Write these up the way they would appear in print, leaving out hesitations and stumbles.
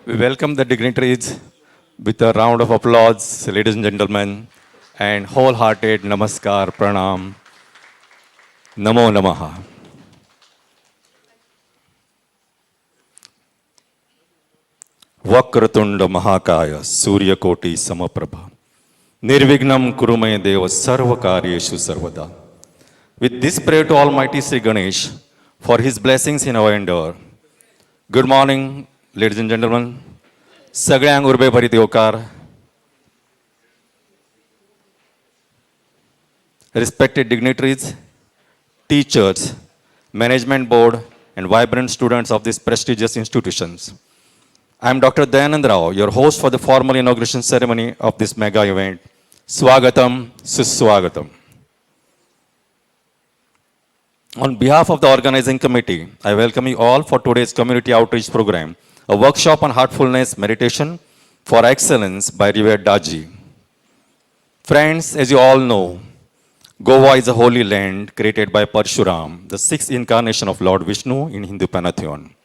We welcome the dignitaries with a round of applause, ladies and gentlemen, and wholehearted namaskar, pranam, namo namaha. Vakratunda Mahakaya, Surya Koti Samaprabha. Nirvignam Kurumaya Deva Sarvakaryeshu Sarvada. With this prayer to Almighty Sri Ganesh for his blessings in our endeavor. Good morning, ladies and gentlemen. Sagrang Urbe Bharit Yokar. Respected dignitaries, teachers, management board, and vibrant students of these prestigious institutions. I am Dr. Dayanand Rao, your host for the formal inauguration ceremony of this mega event. Swagatam, Suswagatam. On behalf of the organizing committee, I welcome you all for today's community outreach program, a workshop on heartfulness meditation for excellence by revered Daaji. Friends, as you all know, Goa is a holy land created by Parshuram, the sixth incarnation of Lord Vishnu in Hindu pantheon.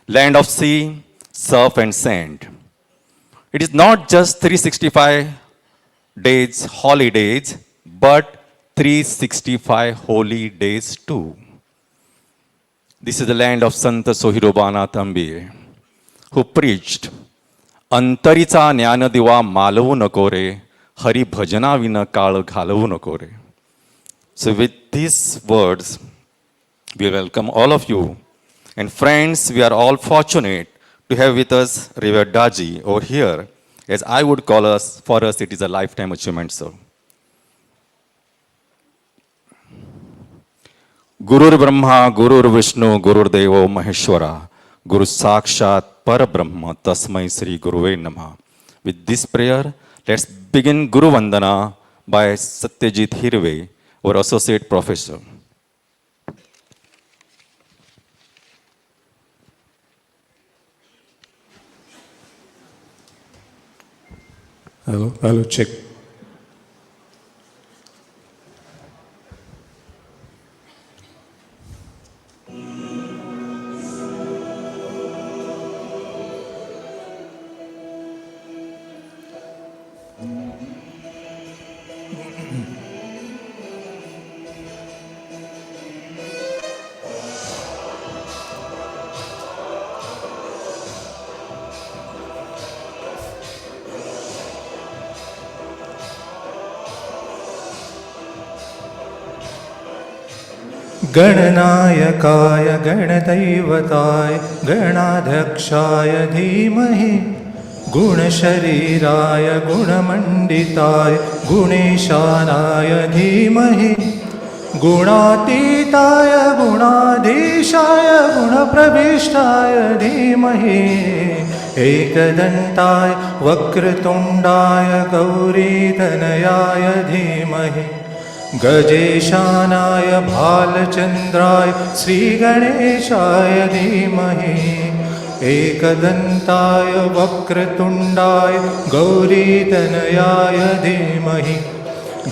Land of sea, surf and sand. It is not just 365 days, holidays, but 365 holy days too. This is the land of Santa Sohirobana Tambi, who preached, Antaricha ज्ञान दिवा मालवू नको रे, हरि भजना विना काळ घालवू नको रे. So with these words, we welcome all of you. And friends, we are all fortunate to have with us revered Daaji over here. As I would call us, for us it is a lifetime achievement, sir. Gurur Brahma, Gurur Vishnu, Gurur Devo Maheshwara, Guru Sakshat Parabrahma, Tasmai Sri Guruve Namaha. With this prayer, let's begin Guru Vandana by Satyajit Hirve, our Associate Professor. Hello, check. गणनायकाय गणदैवताय गणाध्यक्षाय धीमहि गुणशरीराय गुणमण्डिताय गुणेशानाय धीमहि गुणातीताय गुणाधीशाय गुणप्रविष्टाय धीमहि एकदन्ताय वक्रतुण्डाय गौरीतनयाय धीमहि गजेशानाय भालचन्द्राय श्रीगणेशाय धीमहि एकदन्ताय वक्रतुण्डाय गौरीतनयाय धीमहि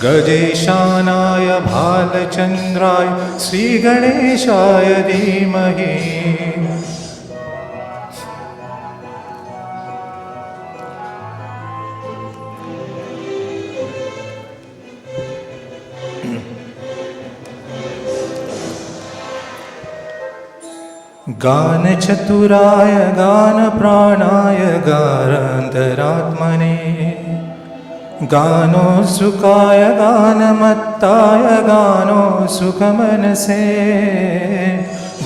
गजेशानाय भालचन्द्राय श्रीगणेशाय धीमहि गानचतुराय गानप्राणाय गानान्तरात्मने गानोत्सुकाय गानमत्ताय गानोत्सुकमनसे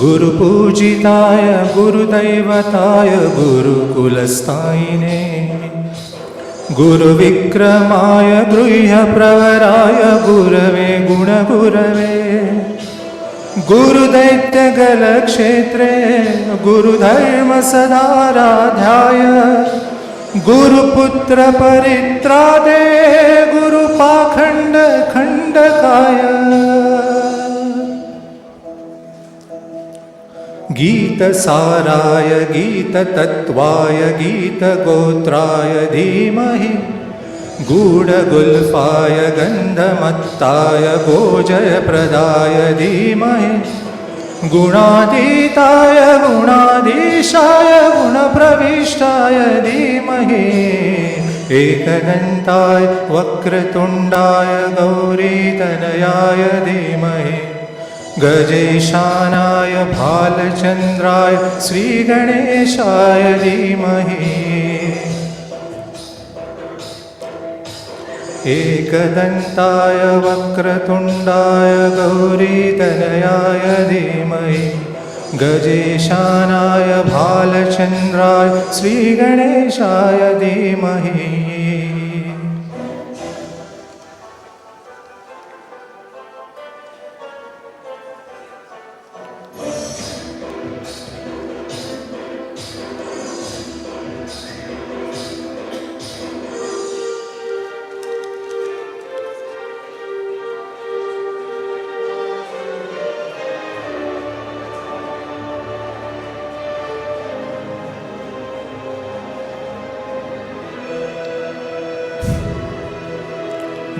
गुरुपूजिताय गुरुदैवताय गुरुकुलस्थायिने गुरुविक्रमाय गृह्यप्रवराय गुरवे गुणगुरवे गुरुदैत्यगलक्षेत्रे गुरुधर्मसदाराध्याय गुरुपुत्रपरित्रादे गुरुपाखण्डखण्डकाय गीतसाराय गीततत्त्वाय गीतगोत्राय धीमहि गूढगुल्फाय गन्धमत्ताय गोजयप्रदाय धीमहि गुणातीताय गुणाधीशाय गुणप्रविष्टाय प्रविष्टाय धीमहि एकदन्ताय वक्रतुण्डाय गौरीतनयाय धीमहि गजेशानाय भालचन्द्राय श्रीगणेशाय धीमहि एकदन्ताय वक्रतुण्डाय गौरीतनयाय धीमहि गजेशानाय भालचन्द्राय श्रीगणेशाय धीमहि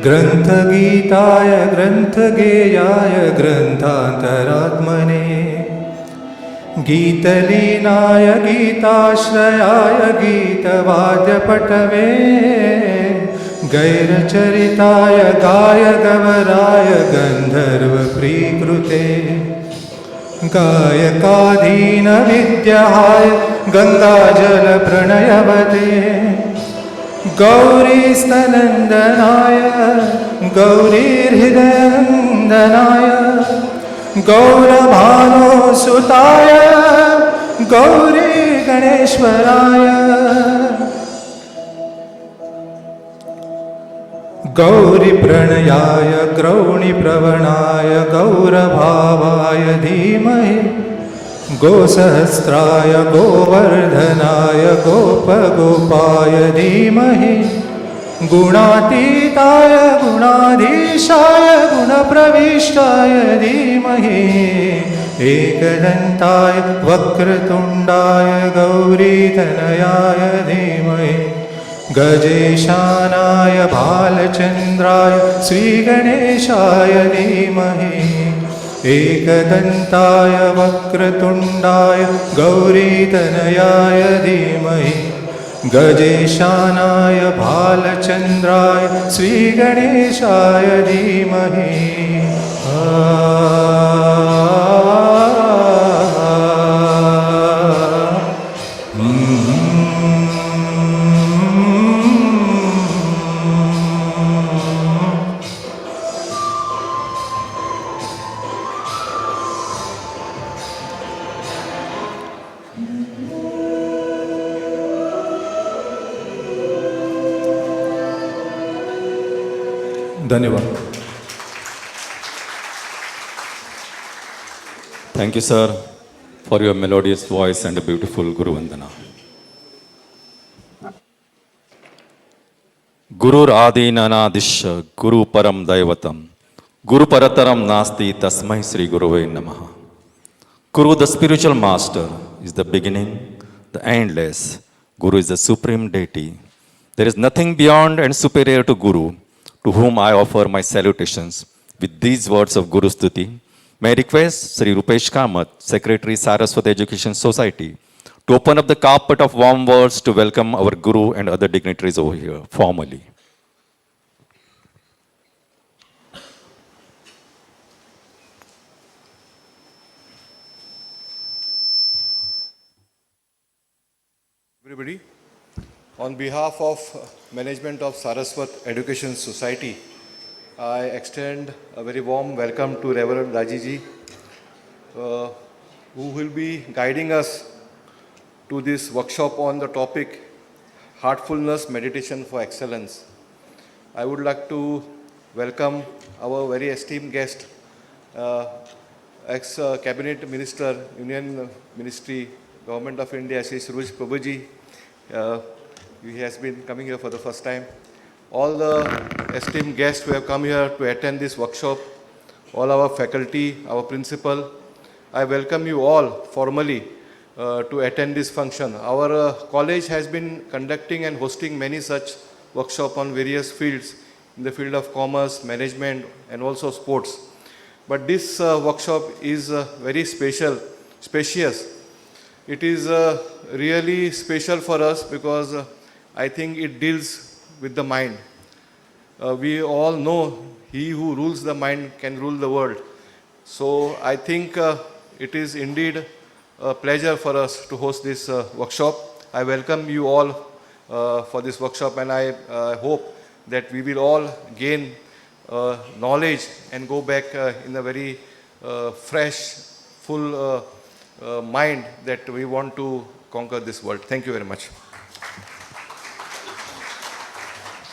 ग्रन्थगीताय ग्रन्थगेयाय ग्रन्थान्तरात्मने गीतलीनाय गीताश्रयाय गीतवाद्यपटवे गैरचरिताय गायगवराय गन्धर्वप्रीकृते गायकाधीनविद्याय गङ्गाजलप्रणयवते गौरीस्तनन्दनाय गौरीहृदयनन्दनाय गौरभानुसुताय गौरीगणेश्वराय गौरीप्रणयाय गौणीप्रवणाय गौरभावाय धीमहि गोसहस्राय गोवर्धनाय गोपगोपाय धीमहि गुणातीताय गुणाधीशाय गुणप्रविष्टाय धीमहि एकदन्ताय वक्रतुण्डाय गौरीतनयाय धीमहि गजेशानाय भालचन्द्राय श्रीगणेशाय धीमहि एकदन्ताय वक्रतुण्डाय गौरीतनयाय धीमहि गजेशानाय भालचन्द्राय श्रीगणेशाय धीमहि धन्यवाद. Thank you, sir, for your melodious voice and a beautiful Guru Vandana. Gurur Adi Nanadisha Guru Param Daivatam Guru Parataram Nasti Tasmai Sri Guruve Namaha. Guru, the spiritual master, is the beginning, the endless. Guru is the supreme deity. There is nothing beyond and superior to Guru, to whom I offer my salutations with these words of Guru Stuti. May I request Sri Rupesh Kamath, Secretary Saraswati Education Society, to open up the carpet of warm words to welcome our Guru and other dignitaries over here formally. Everybody, on behalf of management of Saraswat Education Society, I extend a very warm welcome to Reverend Daaji ji, who will be guiding us to this workshop on the topic Heartfulness Meditation for Excellence. I would like to welcome our very esteemed guest, ex-Cabinet Minister, Union Ministry, Government of India, Shri Suresh Prabhu ji. He has been coming here for the first time. All the esteemed guests who have come here to attend this workshop, all our faculty, our principal, I welcome you all formally to attend this function. Our college has been conducting and hosting many such workshops on various fields, in the field of commerce, management, and also sports. But this workshop is very spacious. It is really special for us because I think it deals with the mind. We all know he who rules the mind can rule the world. So I think it is indeed a pleasure for us to host this workshop. I welcome you all for this workshop, and I hope that we will all gain knowledge and go back in a very fresh, full mind that we want to conquer this world. Thank you very much.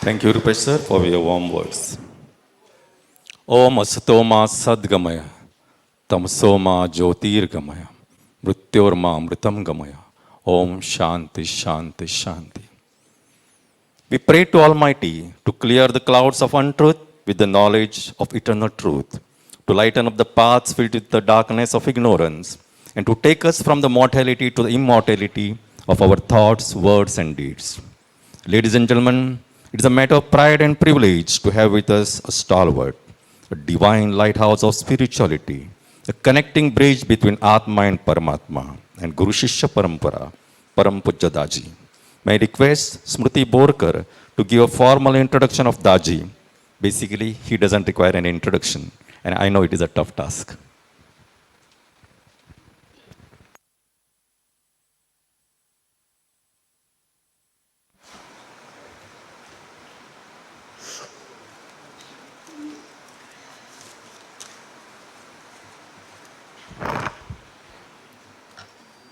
Thank you, Rupesh sir, for your warm words. Om Asatoma Sadgamaya, Tamsoma Jyotirgamaya, Mrityorma Amritam Gamaya. Om Shanti Shanti Shanti. We pray to Almighty to clear the clouds of untruth with the knowledge of eternal truth, to lighten up the paths filled with the darkness of ignorance, and to take us from the mortality to the immortality of our thoughts, words, and deeds. Ladies and gentlemen, it is a matter of pride and privilege to have with us a stalwart, a divine lighthouse of spirituality, a connecting bridge between Atma and Paramatma, and Guru Shishya Parampara, Param Pujya Daaji. May I request Smriti Borkar to give a formal introduction of Daaji. Basically, he doesn't require any introduction, and I know it is a tough task.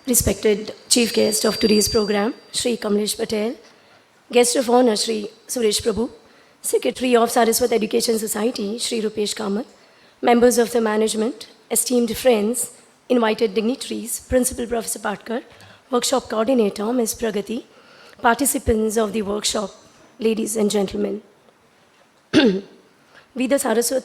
Respected Chief Guest of today's program, Shri Kamlesh Patel, Guest of Honor, Shri Suresh Prabhu, Secretary of Saraswat Education Society, Shri Rupesh Kamath, members of the management, esteemed friends, invited dignitaries, Principal Professor Patkar, Workshop Coordinator, Ms. Pragati, participants of the workshop, ladies and gentlemen. We, the Saraswat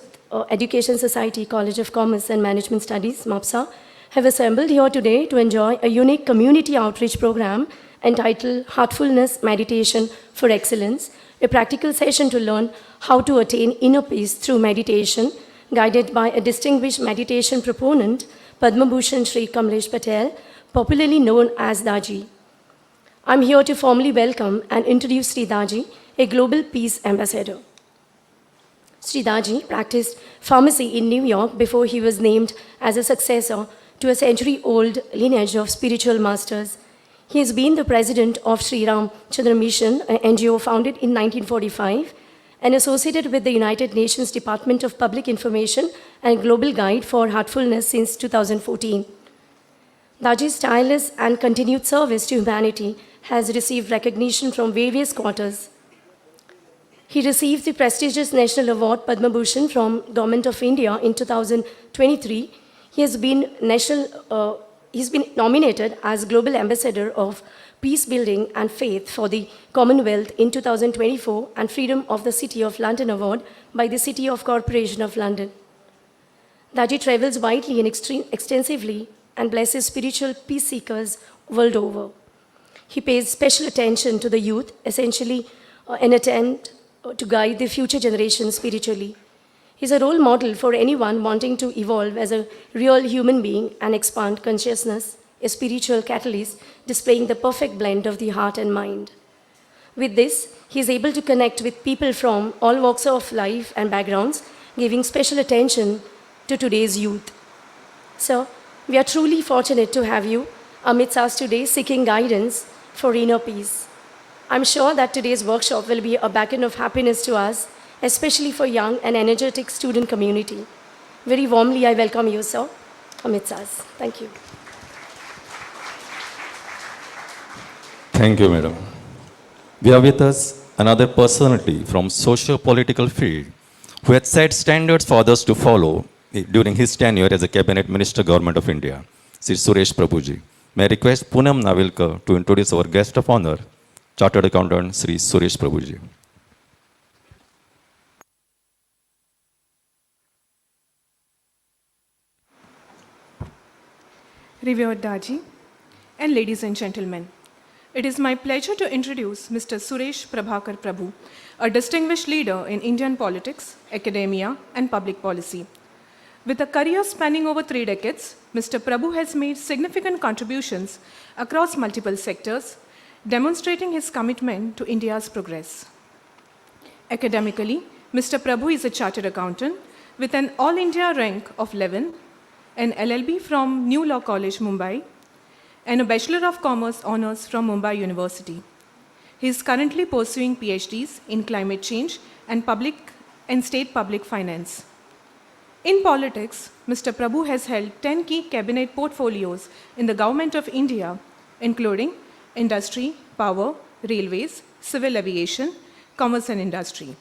Education Society, College of Commerce and Management Studies, MAPSA, have assembled here today to enjoy a unique community outreach program entitled Heartfulness Meditation for Excellence, a practical session to learn how to attain inner peace through meditation, guided by a distinguished meditation proponent, Padma Bhushan Shri Kamlesh Patel, popularly known as Daaji. I'm here to formally welcome and introduce Sri Daaji, a global peace ambassador. Sri Daaji practiced pharmacy in New York before he was named as a successor to a century-old lineage of spiritual masters. He has been the president of Sri Ram Chandra Mission, an NGO founded in 1945, and associated with the United Nations Department of Public Information and Global Guide for Heartfulness since 2014. Daaji's tireless and continued service to humanity has received recognition from various quarters. He received the prestigious National Award Padma Bhushan from Government of India in 2023. He has been nominated as Global Ambassador of Peace Building and Faith for the Commonwealth in 2024 and Freedom of the City of London Award by the City of Corporation of London. Daaji travels widely and extensively and blesses spiritual peace seekers world over. He pays special attention to the youth, essentially an attempt to guide the future generations spiritually. He is a role model for anyone wanting to evolve as a real human being and expand consciousness, a spiritual catalyst displaying the perfect blend of the heart and mind. With this, he is able to connect with people from all walks of life and backgrounds, giving special attention to today's youth. Sir, we are truly fortunate to have you amidst us today seeking guidance for inner peace. I'm sure that today's workshop will be a beacon of happiness to us, especially for young and energetic student community. Very warmly, I welcome you, sir, amidst us. Thank you. Thank you, madam. We have with us another personality from socio-political field who had set standards for others to follow during his tenure as a cabinet minister, Government of India, Sri Suresh Prabhuji. May I request Poonam Navilkar to introduce our guest of honor, Chartered Accountant Sri Suresh Prabhuji. Revered Daaji, and ladies and gentlemen, it is my pleasure to introduce Mr. Suresh Prabhakar Prabhu, a distinguished leader in Indian politics, academia, and public policy. With a career spanning over 3 decades, Mr. Prabhu has made significant contributions across multiple sectors, demonstrating his commitment to India's progress. Academically, Mr. Prabhu is a chartered accountant with an All India rank of 11, an LLB from New Law College, Mumbai, and a Bachelor of Commerce Honours from Mumbai University. He is currently pursuing PhDs in climate change and state public finance. In politics, Mr. Prabhu has held 10 key cabinet portfolios in the Government of India, including industry, power, railways, civil aviation, commerce and industry.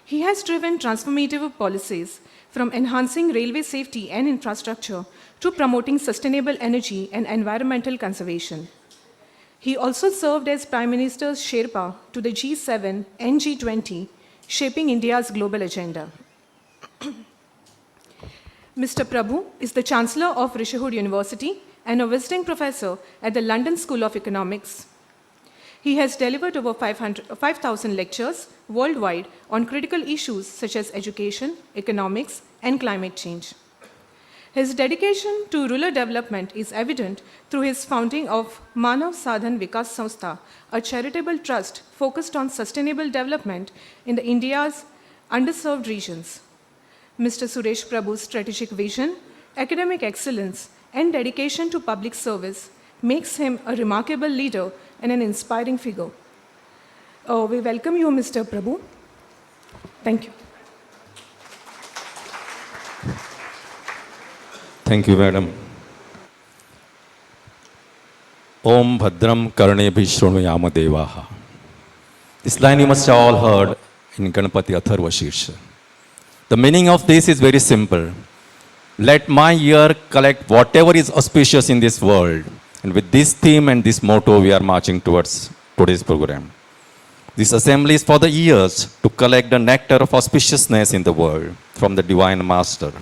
He has driven transformative policies from enhancing railway safety and infrastructure to promoting sustainable energy and environmental conservation. He also served as Prime Minister's Sherpa to the G7 and G20, shaping India's global agenda. Mr. Prabhu is the Chancellor of Rishihood University and a visiting professor at the London School of Economics. He has delivered over 5,000 lectures worldwide on critical issues such as education, economics, and climate change. His dedication to rural development is evident through his founding of Manav Sadhan Vikas Sanstha, a charitable trust focused on sustainable development in India's underserved regions. Mr. Suresh Prabhu's strategic vision, academic excellence, and dedication to public service makes him a remarkable leader and an inspiring figure. We welcome you, Mr. Prabhu. Thank you. Thank you, madam. Om Bhadram Karnebhi Shrunuyama Devaha. This line you must have all heard in Ganapati Atharva Shirsha. The meaning of this is very simple. Let my ear collect whatever is auspicious in this world. And with this theme and this motto, we are marching towards today's program. This assembly is for the ears to collect the nectar of auspiciousness in the world from the Divine Master.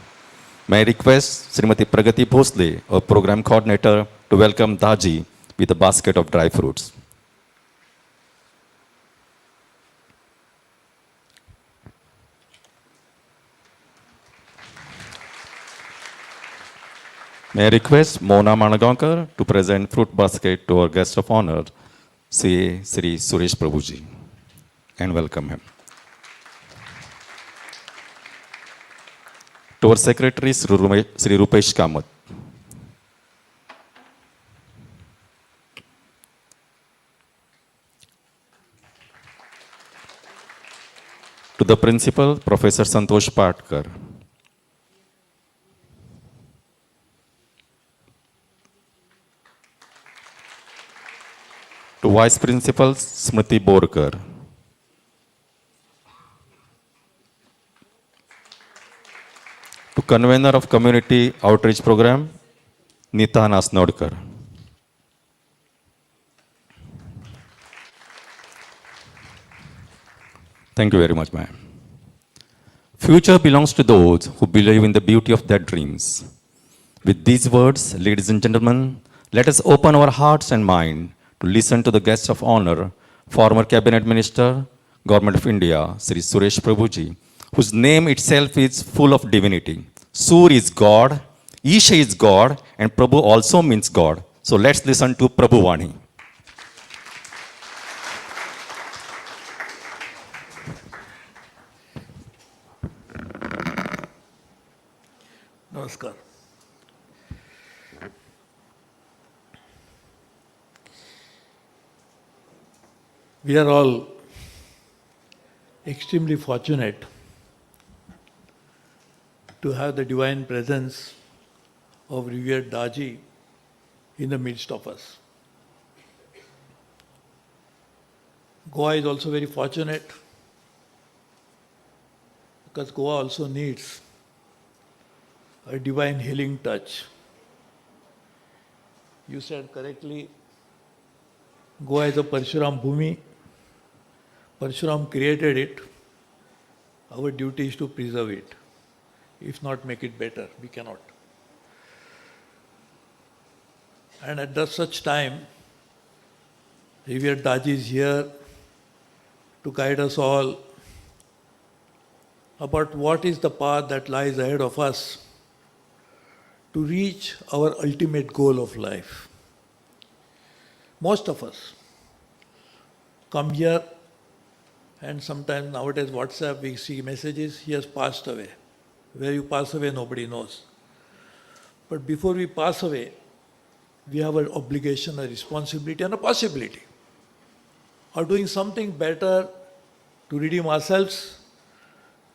May I request Srimati Pragati Bhosle, our program coordinator, to welcome Daaji with a basket of dry fruits. May I request Mona Managankar to present fruit basket to our guest of honor, Sri Suresh Prabhuji, and welcome him. To our secretary, Sri Rupesh Kamath. To the principal, Professor Santosh Patkar. To Vice Principal Smriti Borkar. To Convener of Community Outreach Program, Nita Nasnodkar. Thank you very much, ma'am. Future belongs to those who believe in the beauty of their dreams. With these words, ladies and gentlemen, let us open our hearts and mind to listen to the guest of honor, former Cabinet Minister, Government of India, Sri Suresh Prabhuji, whose name itself is full of divinity. Sur is God, Isha is God, and Prabhu also means God. So let's listen to Prabhu Vani. Namaskar. We are all extremely fortunate to have the divine presence of revered Daaji in the midst of us. Goa is also very fortunate because Goa also needs a divine healing touch. You said correctly, Goa is a Parshuram Bhumi. Parshuram created it. Our duty is to preserve it. If not, make it better. We cannot. And at such time, revered Daaji is here to guide us all about what is the path that lies ahead of us to reach our ultimate goal of life. Most of us come here, and sometimes nowadays WhatsApp we see messages, he has passed away. Where you pass away, nobody knows. But before we pass away, we have an obligation, a responsibility, and a possibility of doing something better to redeem ourselves,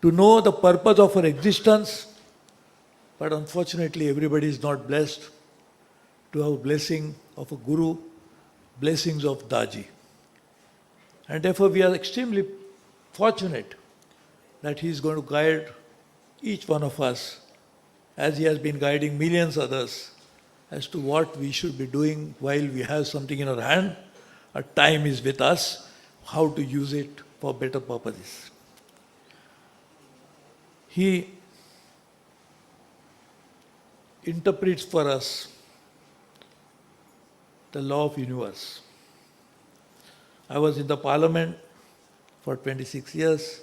to know the purpose of our existence. But unfortunately, everybody is not blessed to have a blessing of a guru, blessings of Daaji. And therefore, we are extremely fortunate that he is going to guide each one of us, as he has been guiding millions others, as to what we should be doing while we have something in our hand. Our time is with us, how to use it for better purposes. He interprets for us the law of universe. I was in the parliament for 26 years,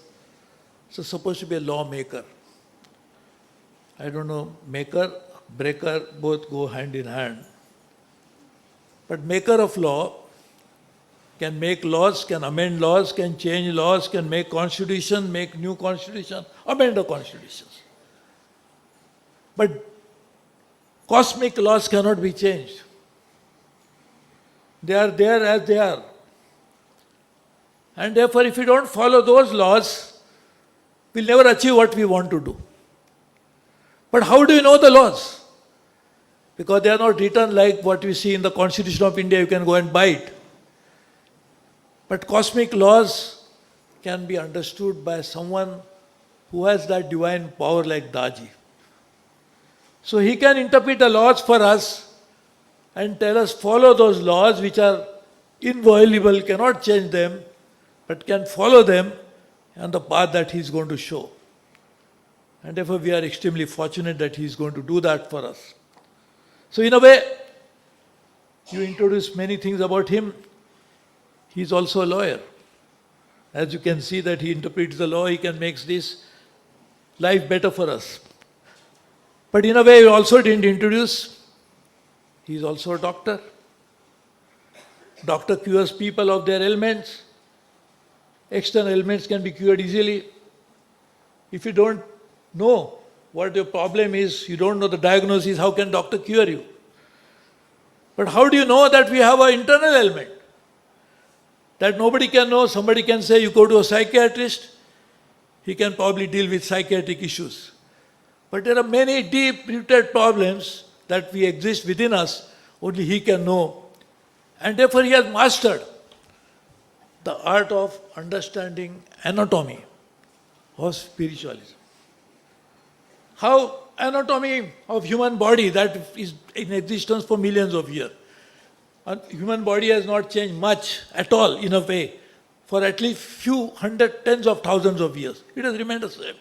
so supposed to be a lawmaker. I don't know, maker, breaker, both go hand in hand. But maker of law can make laws, can amend laws, can change laws, can make constitution, make new constitution, amend the constitutions. But cosmic laws cannot be changed. They are there as they are. And therefore, if we don't follow those laws, we'll never achieve what we want to do. But how do you know the laws? Because they are not written like what we see in the Constitution of India, you can go and buy it. But cosmic laws can be understood by someone who has that divine power like Daaji. So he can interpret the laws for us and tell us follow those laws which are inviolable, cannot change them, but can follow them on the path that he is going to show. And therefore we are extremely fortunate that he is going to do that for us. So in a way, you introduced many things about him. He is also a lawyer. As you can see that he interprets the law, he can make this life better for us. But in a way, you also didn't introduce, he is also a doctor. Doctor cures people of their ailments. External ailments can be cured easily. If you don't know what your problem is, you don't know the diagnosis, how can doctor cure you? But how do you know that we have an internal ailment? That nobody can know. Somebody can say you go to a psychiatrist, he can probably deal with psychiatric issues. But there are many deep-rooted problems that we exist within us, only he can know. And therefore he has mastered the art of understanding anatomy of spiritualism. How anatomy of human body that is in existence for millions of years. And human body has not changed much at all in a way for at least few hundred, tens of thousands of years. It has remained the same.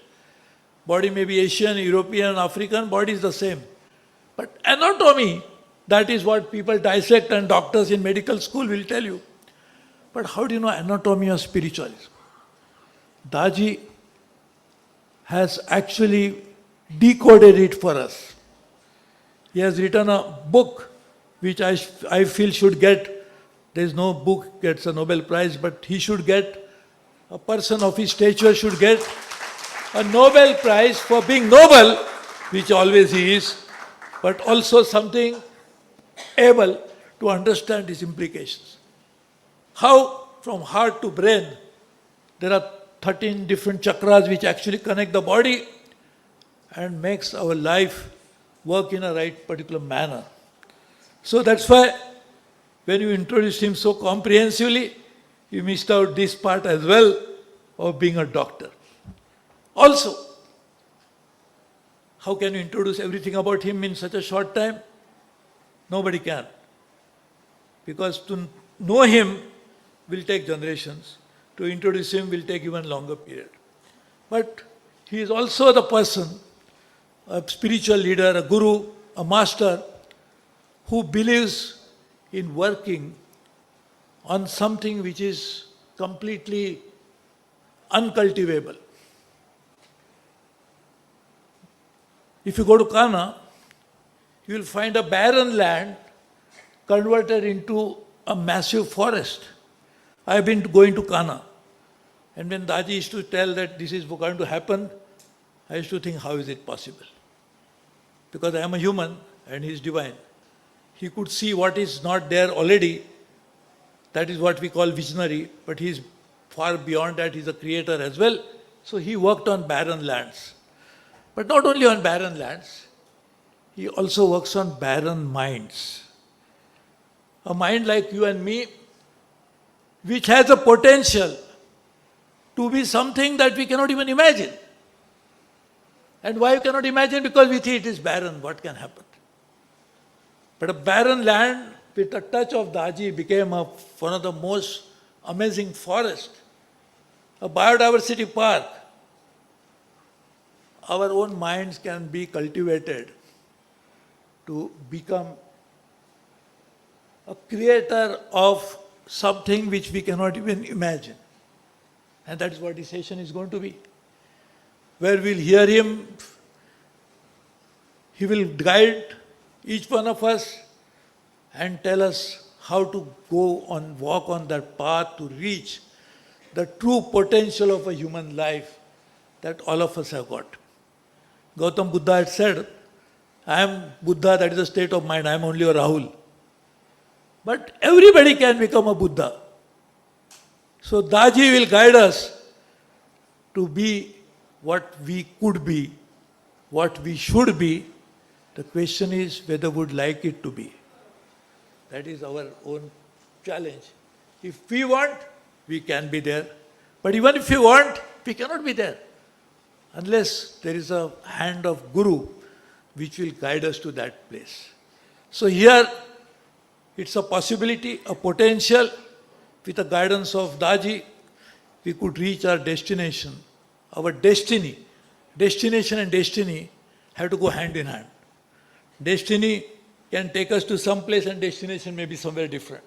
Body may be Asian, European, African, body is the same. But anatomy, that is what people dissect and doctors in medical school will tell you. But how do you know anatomy of spiritualism? Daaji has actually decoded it for us. He has written a book which I feel should get, there is no book gets a Nobel Prize, but he should get, a person of his stature should get a Nobel Prize for being noble, which always he is, but also something able to understand its implications. How from heart to brain, there are 13 different chakras which actually connect the body and makes our life work in a right particular manner. So that's why when you introduced him so comprehensively, you missed out this part as well of being a doctor. Also, how can you introduce everything about him in such a short time? Nobody can. Because to know him will take generations. To introduce him will take even longer period. But he is also the person, a spiritual leader, a guru, a master, who believes in working on something which is completely uncultivable. If you go to Kana, you will find a barren land converted into a massive forest. I have been going to Kana. And when Daaji used to tell that this is going to happen, I used to think, how is it possible? Because I am a human and he is divine. He could see what is not there already. That is what we call visionary, but he is far beyond that. He is a creator as well. So he worked on barren lands. But not only on barren lands, he also works on barren minds. A mind like you and me, which has a potential to be something that we cannot even imagine. And why you cannot imagine? Because we think it is barren, what can happen? But a barren land with a touch of Daaji became one of the most amazing forests, a biodiversity park. Our own minds can be cultivated to become a creator of something which we cannot even imagine. And that is what this session is going to be. Where we'll hear him, he will guide each one of us and tell us how to walk on that path to reach the true potential of a human life that all of us have got. Gautam Buddha had said, I am Buddha, that is a state of mind, I am only a Rahul. But everybody can become a Buddha. So Daaji will guide us to be what we could be, what we should be. The question is whether we would like it to be. That is our own challenge. If we want, we can be there. But even if we want, we cannot be there. Unless there is a hand of Guru which will guide us to that place. So here, it's a possibility, a potential. With the guidance of Daaji, we could reach our destination, our destiny. Destination and destiny have to go hand in hand. Destiny can take us to some place and destination may be somewhere different.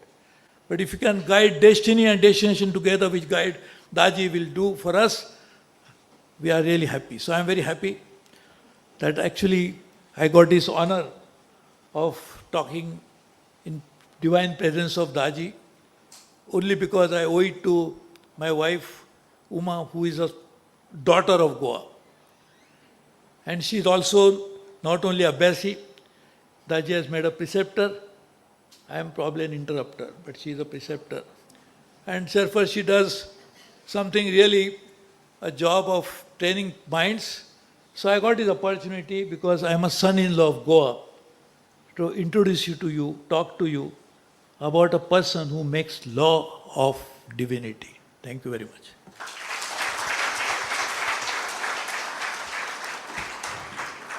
But if you can guide destiny and destination together, which guide Daaji will do for us, we are really happy. So I am very happy that actually I got this honor of talking in divine presence of Daaji, only because I owe it to my wife, Uma, who is a daughter of Goa. And she is also not only a Abhyasi, Daaji has made a preceptor. I am probably an interrupter, but she is a preceptor. And therefore she does something really, a job of training minds. So I got this opportunity because I am a son-in-law of Goa to introduce you to you, talk to you about a person who makes law of divinity. Thank you very much.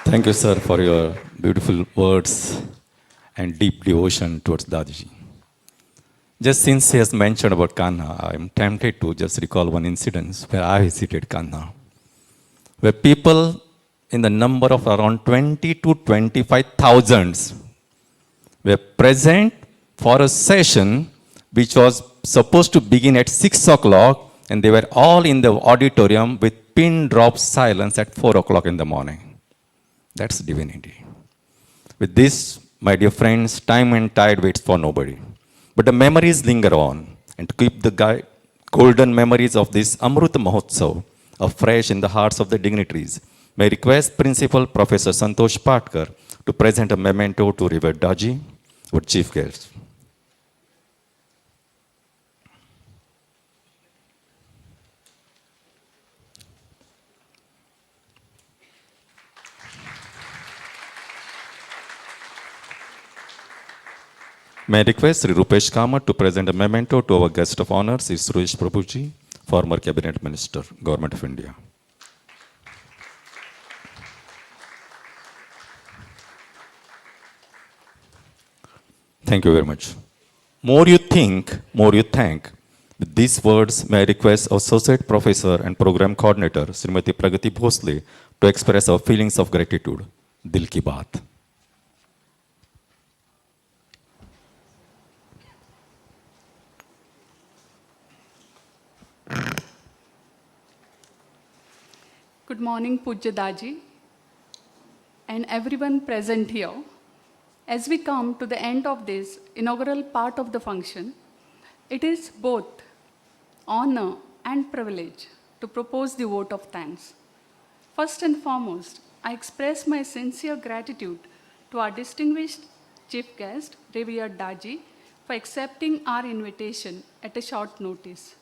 Thank you, sir, for your beautiful words and deep devotion towards Daaji. Just since he has mentioned about Kanha, I am tempted to just recall one incident where I visited Kanha, where people in the number of around 20 to 25,000 were present for a session which was supposed to begin at 6 o'clock, and they were all in the auditorium with pin drop silence at 4 o'clock in the morning. That's divinity. With this, my dear friends, time and tide waits for nobody. But the memories linger on, and to keep the golden memories of this Amrut Mahotsav afresh in the hearts of the dignitaries, may I request Principal Professor Santosh Patkar to present a memento to Revered Daaji, our chief guest. May I request Sri Rupesh Kamath to present a memento to our guest of honor, Sri Suresh Prabhu, former Cabinet Minister, Government of India. Thank you very much. More you think, more you thank. With these words, may I request Associate Professor and Program Coordinator, Srimati Pragati Bhosle, to express our feelings of gratitude. Dil ki baat. Good morning, Pujya Daaji and everyone present here. As we come to the end of this inaugural part of the function, it is both honor and privilege to propose the vote of thanks. First and foremost, I express my sincere gratitude to our distinguished chief guest, Revered Daaji, for accepting our invitation at a short notice.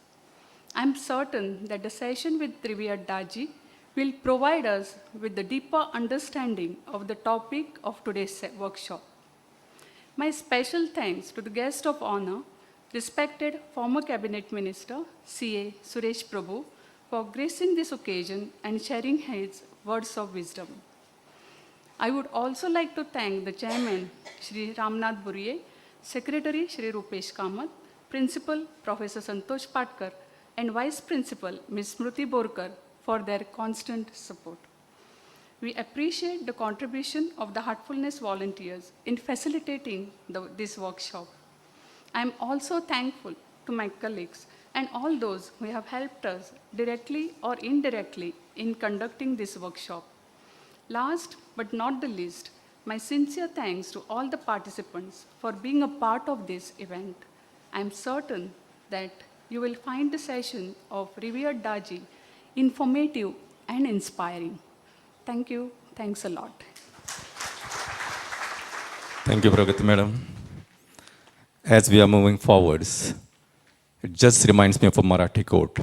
I'm certain that the session with Revered Daaji will provide us with the deeper understanding of the topic of today's workshop. My special thanks to the guest of honor, respected former Cabinet Minister, CA Suresh Prabhu, for gracing this occasion and sharing his words of wisdom. I would also like to thank the Chairman, Shri Ramnath Buriye, Secretary, Shri Rupesh Kamath, Principal, Professor Santosh Patkar, and Vice Principal, Ms. Smriti Borkar, for their constant support. We appreciate the contribution of the Heartfulness volunteers in facilitating this workshop. I am also thankful to my colleagues and all those who have helped us directly or indirectly in conducting this workshop. Last but not the least, my sincere thanks to all the participants for being a part of this event. I am certain that you will find the session of Revered Daaji informative and inspiring. Thank you. Thanks a lot. Thank you, Pragati Madam. As we are moving forwards, it just reminds me of a Marathi quote.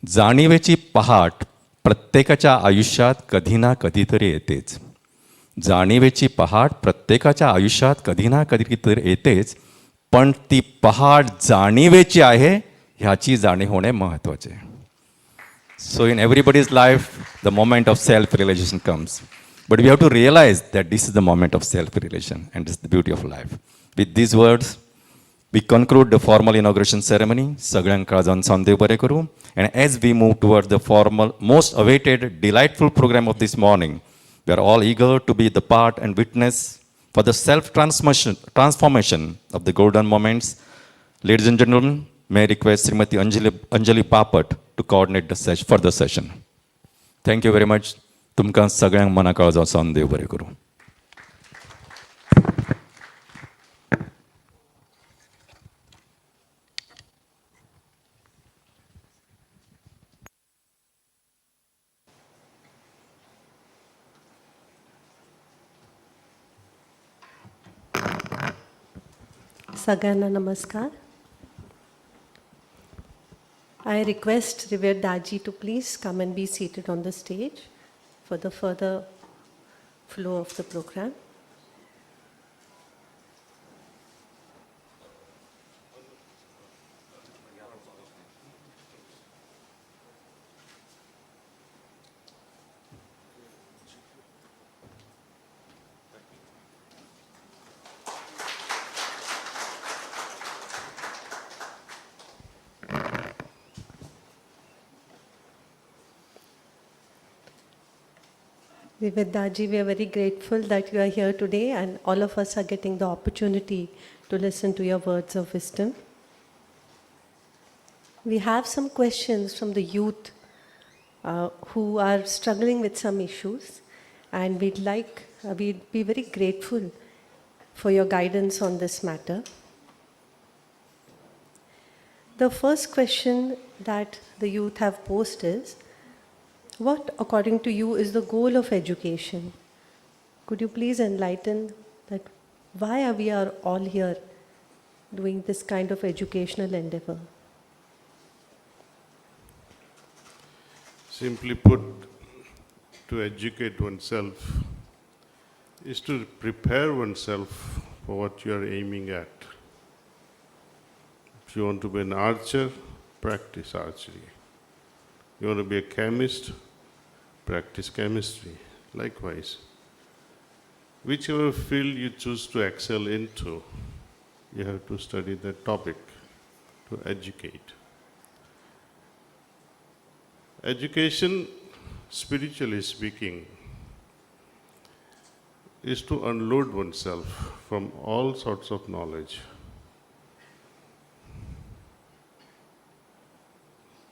जाणीवेची पहाट प्रत्येकाच्या आयुष्यात कधी ना कधीतरी येतेच. जाणीवेची पहाट प्रत्येकाच्या आयुष्यात कधी ना कधीतरी येतेच, पण ती पहाट जाणीवेची आहे ह्याची जाणीव होणे महत्त्वाचे. So in everybody's life, the moment of self-realization comes. But we have to realize that this is the moment of self-realization, and this is the beauty of life. With these words, we conclude the formal inauguration ceremony. सगळ्यांक काळजान सांदेव बरें करूं. And as we move towards the formal, most awaited, delightful program of this morning, we are all eager to be the part and witness for the self-transformation of the golden moments. Ladies and gentlemen, may I request Srimati Anjali Papat to coordinate the further session. Thank you very much. तुमकां सगळ्यांक मना काळजान सांदेव बरें करूं. Sagarna Namaskar. I request Revered Daaji to please come and be seated on the stage for the further flow of the program. Revered Daaji, we are very grateful that you are here today and all of us are getting the opportunity to listen to your words of wisdom. We have some questions from the youth who are struggling with some issues, and we'd be very grateful for your guidance on this matter. The first question that the youth have posed is, what, according to you, is the goal of education? Could you please enlighten that why are we all here doing this kind of educational endeavor? Simply put, to educate oneself is to prepare oneself for what you are aiming at. If you want to be an archer, practice archery. You want to be a chemist, practice chemistry. Likewise, whichever field you choose to excel into, you have to study that topic to educate. Education, spiritually speaking, is to unload oneself from all sorts of knowledge.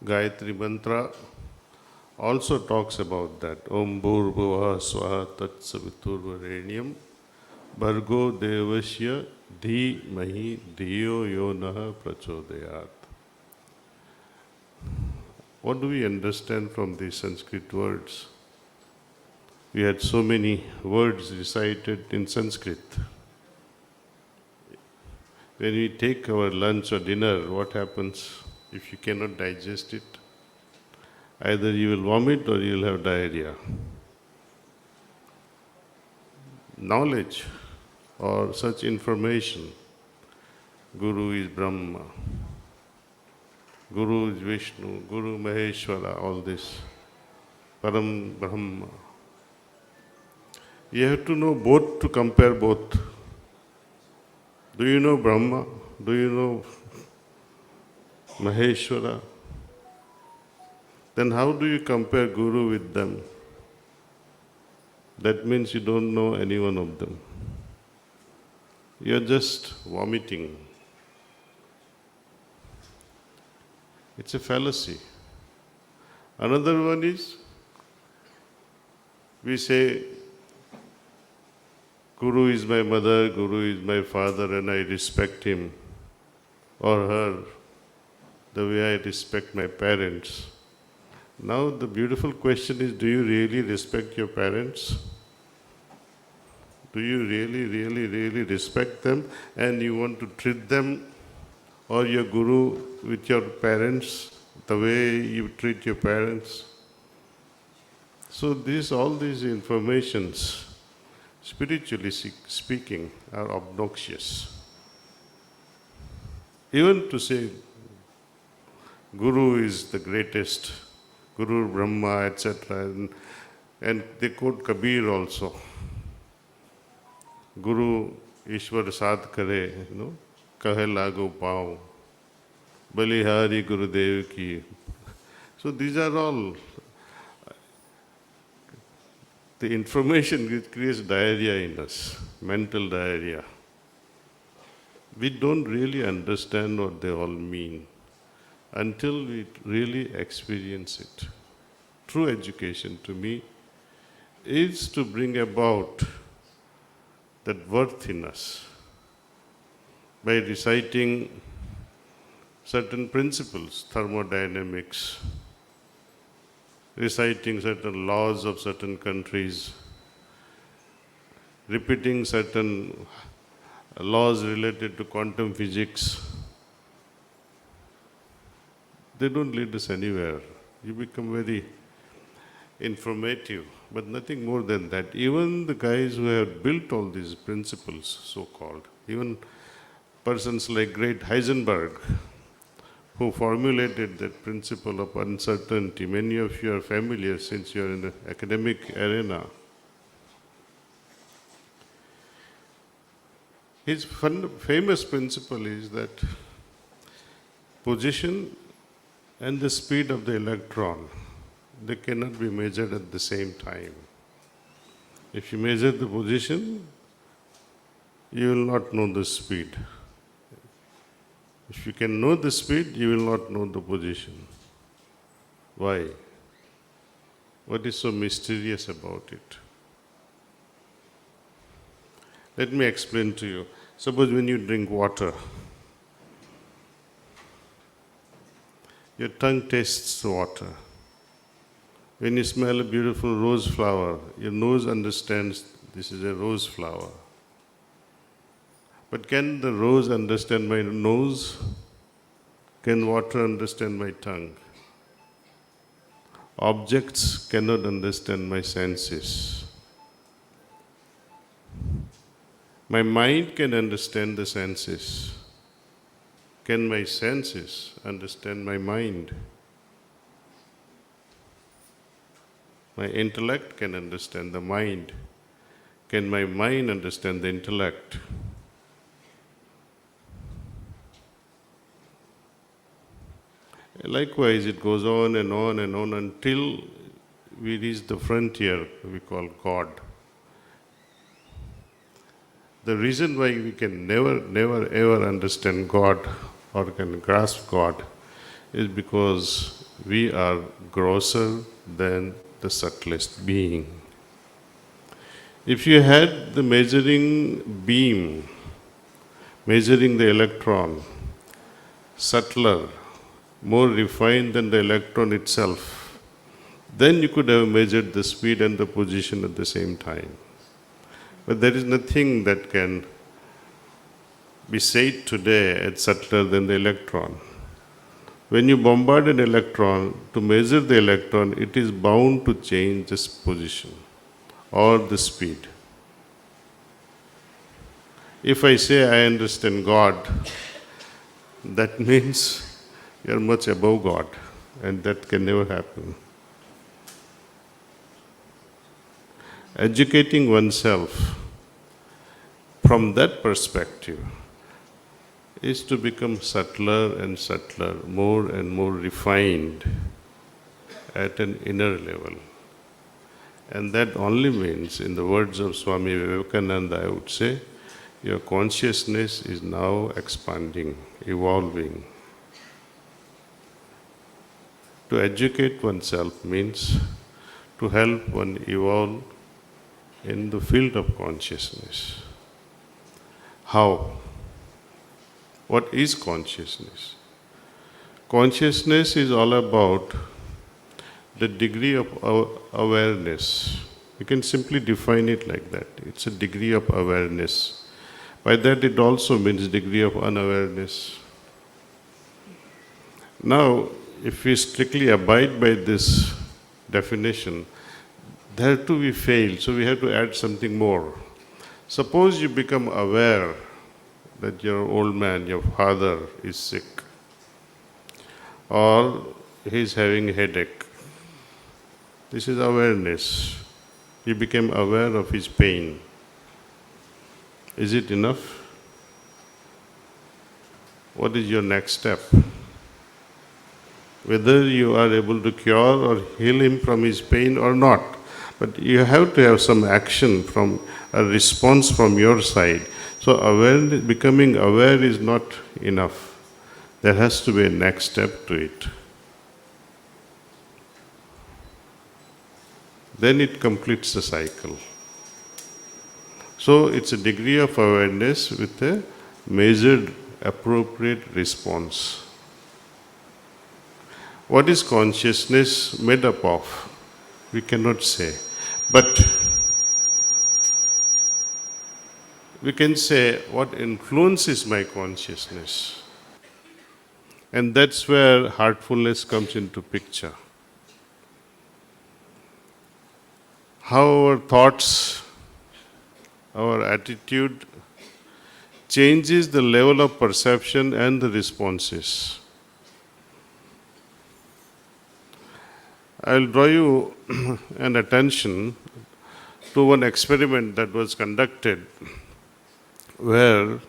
Gayatri mantra also talks about that. Om Bhurbhuva Swaha Tat Saviturvarenyam Bhargo Devasya Dhi Mahi Dhiyo Yonaha Prachodayat. What do we understand from these Sanskrit words? We had so many words recited in Sanskrit. When we take our lunch or dinner, what happens if you cannot digest it? Either you will vomit or you will have diarrhea. Knowledge or such information, Guru is Brahma, Guru is Vishnu, Guru Maheshwara, all this, Param Brahma. You have to know both to compare both. Do you know Brahma? Do you know Maheshwara? Then how do you compare Guru with them? That means you don't know any one of them. You are just vomiting. It's a fallacy. Another one is, we say, Guru is my mother, Guru is my father, and I respect him or her the way I respect my parents. Now the beautiful question is, do you really respect your parents? Do you really respect them, and you want to treat them or your Guru with your parents the way you treat your parents? So all these informations, spiritually speaking, are obnoxious. Even to say Guru is the greatest, Guru Brahma, etc. And they quote Kabir also. Guru Ishwar Sadh Kare, Kahe Lago Pao, Balihari Gurudev Ki. So these are all the information which creates diarrhea in us, mental diarrhea. We don't really understand what they all mean until we really experience it. True education, to me, is to bring about that worth in us by reciting certain principles, thermodynamics, reciting certain laws of certain countries, repeating certain laws related to quantum physics. They don't lead us anywhere. You become very informative, but nothing more than that. Even the guys who have built all these principles, so-called, even persons like great Heisenberg, who formulated that principle of uncertainty. Many of you are familiar since you are in the academic arena. His famous principle is that position and the speed of the electron, they cannot be measured at the same time. If you measure the position, you will not know the speed. If you can know the speed, you will not know the position. Why? What is so mysterious about it? Let me explain to you. Suppose when you drink water, your tongue tastes the water. When you smell a beautiful rose flower, your nose understands this is a rose flower. But can the rose understand my nose? Can water understand my tongue? Objects cannot understand my senses. My mind can understand the senses. Can my senses understand my mind? My intellect can understand the mind. Can my mind understand the intellect? Likewise, it goes on and on and on until we reach the frontier we call God. The reason why we can never ever understand God or can grasp God is because we are grosser than the subtlest being. If you had the measuring beam, measuring the electron, subtler, more refined than the electron itself, then you could have measured the speed and the position at the same time. But there is nothing that can be said today as subtler than the electron. When you bombard an electron, to measure the electron, it is bound to change its position or the speed. If I say I understand God, that means you are much above God, and that can never happen. Educating oneself from that perspective is to become subtler and subtler, more and more refined at an inner level. And that only means, in the words of Swami Vivekananda, I would say, your consciousness is now expanding, evolving. To educate oneself means to help one evolve in the field of consciousness. How? What is consciousness? Consciousness is all about the degree of awareness. You can simply define it like that. It's a degree of awareness. By that it also means degree of unawareness. Now, if we strictly abide by this definition, there too we fail, so we have to add something more. Suppose you become aware that your old man, your father, is sick, or he is having a headache. This is awareness. You became aware of his pain. Is it enough? What is your next step? Whether you are able to cure or heal him from his pain or not, but you have to have some action, from a response from your side. So awareness, becoming aware is not enough. There has to be a next step to it. Then it completes the cycle. So it's a degree of awareness with a measured, appropriate response. What is consciousness made up of? We cannot say. But we can say what influences my consciousness. And that's where heartfulness comes into picture. How our thoughts, our attitude changes the level of perception and the responses. I'll draw you an attention to one experiment that was conducted where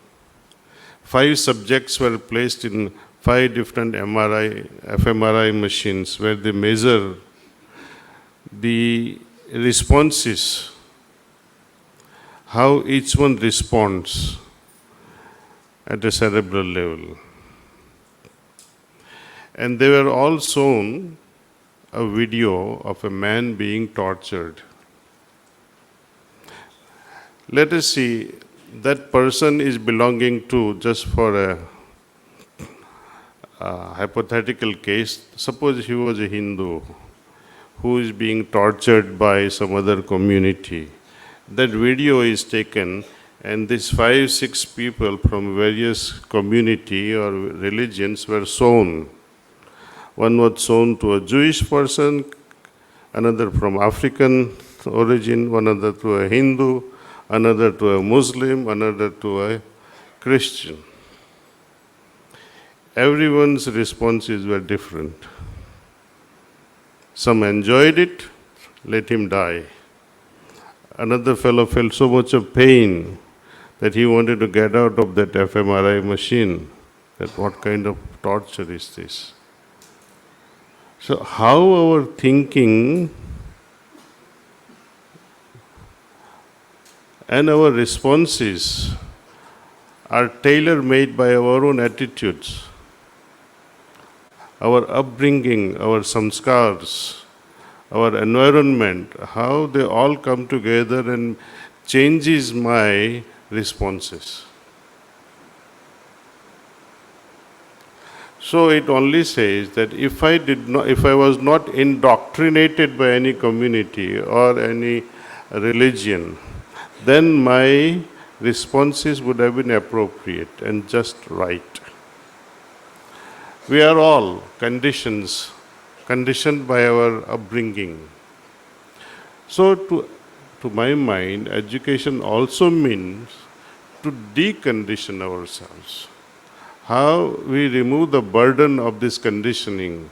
5 subjects were placed in 5 different fMRI machines where they measure the responses, how each one responds at a cerebral level. And they were all shown a video of a man being tortured. Let us see, that person is belonging to, just for a hypothetical case, suppose he was a Hindu who is being tortured by some other community. That video is taken, and these 5-6 people from various community or religions were shown. One was shown to a Jewish person, another from African origin, one other to a Hindu, another to a Muslim, another to a Christian. Everyone's responses were different. Some enjoyed it, let him die. Another fellow felt so much of pain that he wanted to get out of that fMRI machine. That what kind of torture is this? So how our thinking and our responses are tailor-made by our own attitudes. our upbringing, our samskars, our environment, how they all come together and changes my responses. So it only says that if I was not indoctrinated by any community or any religion, then my responses would have been appropriate and just right. We are all conditioned by our upbringing. So to my mind, education also means to decondition ourselves. How we remove the burden of this conditioning,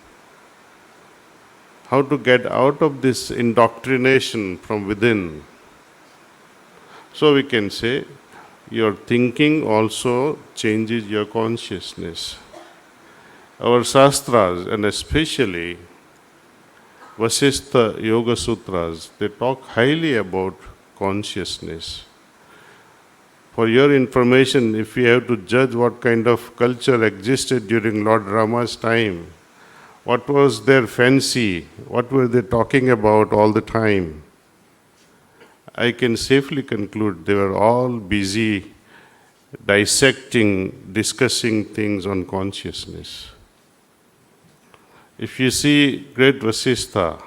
how to get out of this indoctrination from within. So we can say, your thinking also changes your consciousness. Our Shastras, and especially Vasistha Yoga Sutras, they talk highly about consciousness. For your information, if we have to judge what kind of culture existed during Lord Rama's time, what was their fancy, what were they talking about all the time, I can safely conclude they were all busy dissecting, discussing things on consciousness. If you see great Vasistha,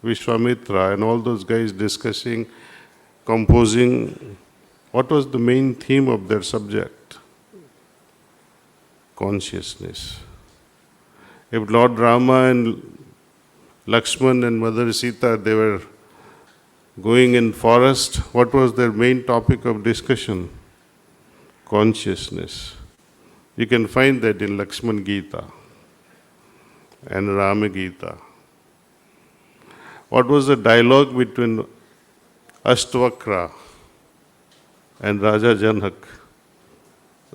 Vishwamitra, and all those guys discussing, composing, what was the main theme of their subject? Consciousness. If Lord Rama and Lakshman and Mother Sita, they were going in forest, what was their main topic of discussion? Consciousness. You can find that in Lakshman Gita and Rama Gita. What was the dialogue between Ashtavakra and Raja Janak?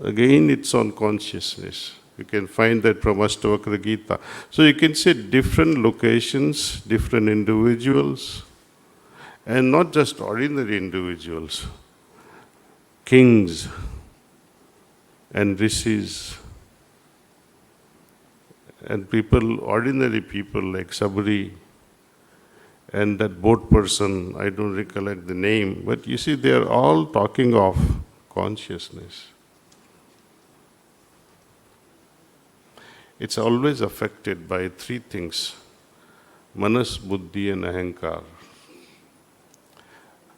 Again, it's on consciousness. You can find that from Ashtavakra Gita. So you can see different locations, different individuals, and not just ordinary individuals, kings and rishis, and people, ordinary people like Sabri, and that boat person, I don't recollect the name, but you see, they are all talking of consciousness. It's always affected by three things: manas, buddhi, and ahankar.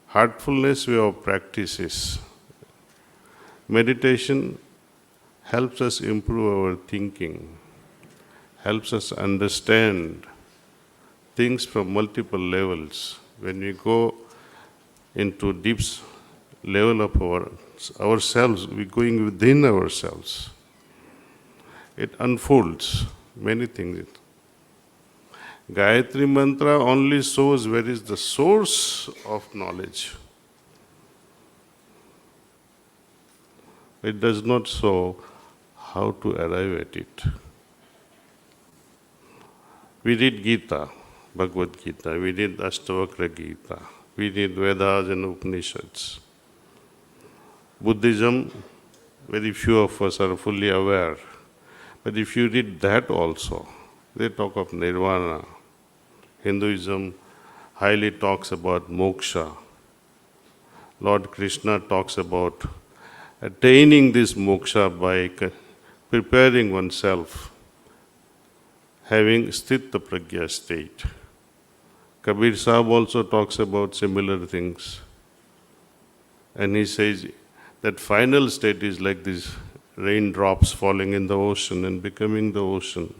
Heartfulness way of practices. Meditation helps us improve our thinking, helps us understand things from multiple levels. When we go into deep level of ourselves, we're going within ourselves. It unfolds many things. Gayatri Mantra only shows where is the source of knowledge. It does not show how to arrive at it. We read Gita, Bhagavad Gita, we read Ashtavakra Gita, we read Vedas and Upanishads. Buddhism, very few of us are fully aware. But if you read that also, they talk of nirvana. Hinduism highly talks about moksha. Lord Krishna talks about attaining this moksha by preparing oneself, having sthita pragya state. Kabir Sahib also talks about similar things. And he says that final state is like these raindrops falling in the ocean and becoming the ocean.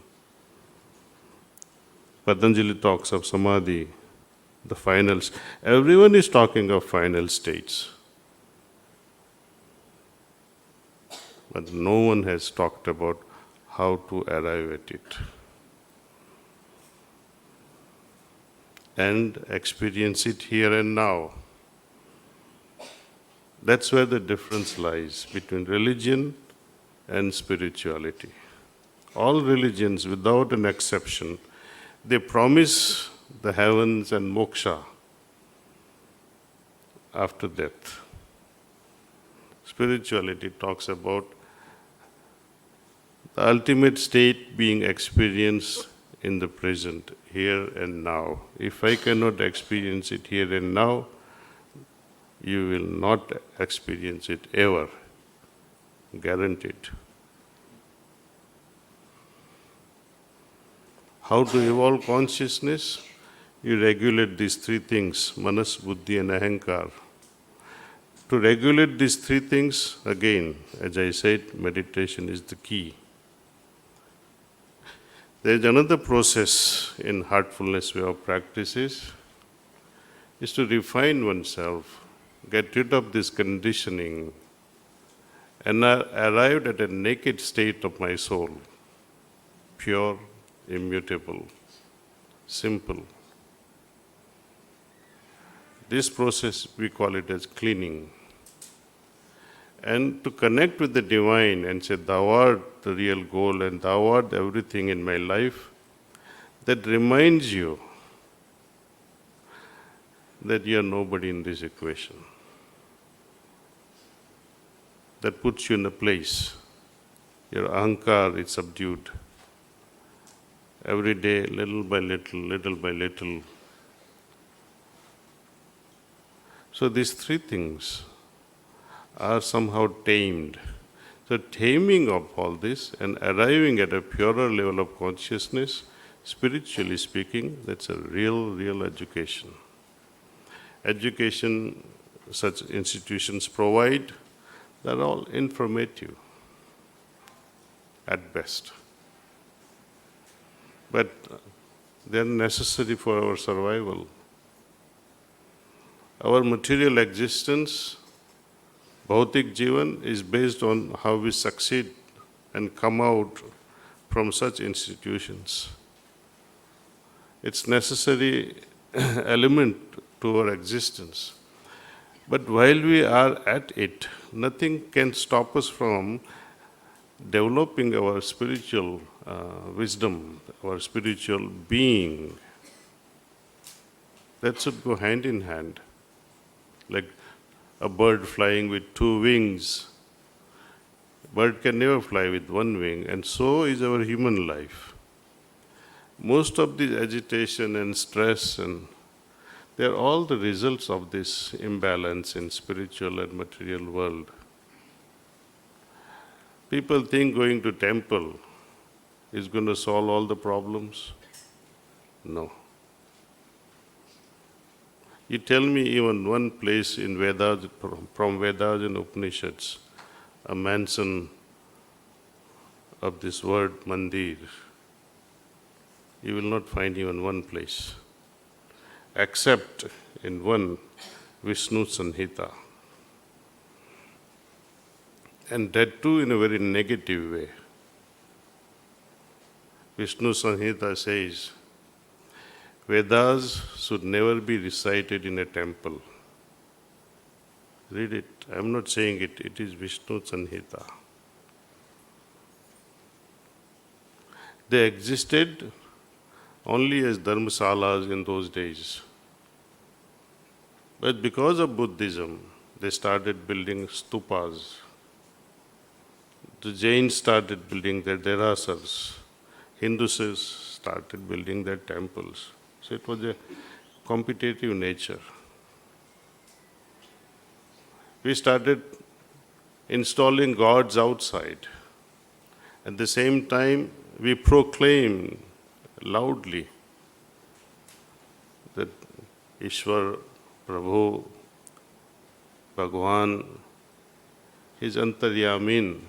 Patanjali talks of samadhi, the finals. Everyone is talking of final states. But no one has talked about how to arrive at it and experience it here and now. That's where the difference lies between religion and spirituality. All religions, without an exception, they promise the heavens and moksha after death. Spirituality talks about The ultimate state being experienced in the present, here and now. If I cannot experience it here and now, you will not experience it ever. Guaranteed. How to evolve consciousness? You regulate these three things, manas, buddhi and ahankar. To regulate these three things, again, as I said, meditation is the key. There is another process in heartfulness way of practices, is to refine oneself, get rid of this conditioning, and arrived at a naked state of my soul, pure, immutable, simple. This process, we call it as cleaning. And to connect with the divine and say, thou art the real goal and thou art everything in my life, that reminds you that you are nobody in this equation. That puts you in a place. Your ahankar is subdued. Every day, little by little. So these three things are somehow tamed. So taming of all this and arriving at a purer level of consciousness, spiritually speaking, that's a real education. Education such institutions provide, they're all informative at best. But they're necessary for our survival. Our material existence, Bhautik Jivan, is based on how we succeed and come out from such institutions. It's necessary element to our existence. But while we are at it, nothing can stop us from developing our spiritual wisdom, our spiritual being. That should go hand in hand. Like a bird flying with two wings. Bird can never fly with one wing, and so is our human life. Most of the agitation and stress, and they're all the results of this imbalance in spiritual and material world. People think going to temple is going to solve all the problems. No. You tell me even one place in Vedas, from Vedas and Upanishads, a mention of this word mandir. You will not find even one place, except in one Vishnu Sanhita. And that too in a very negative way. Vishnu Sanhita says, Vedas should never be recited in a temple. Read it. I am not saying it. It is Vishnu Sanhita. They existed only as dharmasalas in those days. But because of Buddhism, they started building stupas. The Jains started building their derasas. Hindus started building their temples. So it was a competitive nature. We started installing gods outside. At the same time, we proclaim loudly that Ishwar, Prabhu, Bhagwan, is Antaryamin.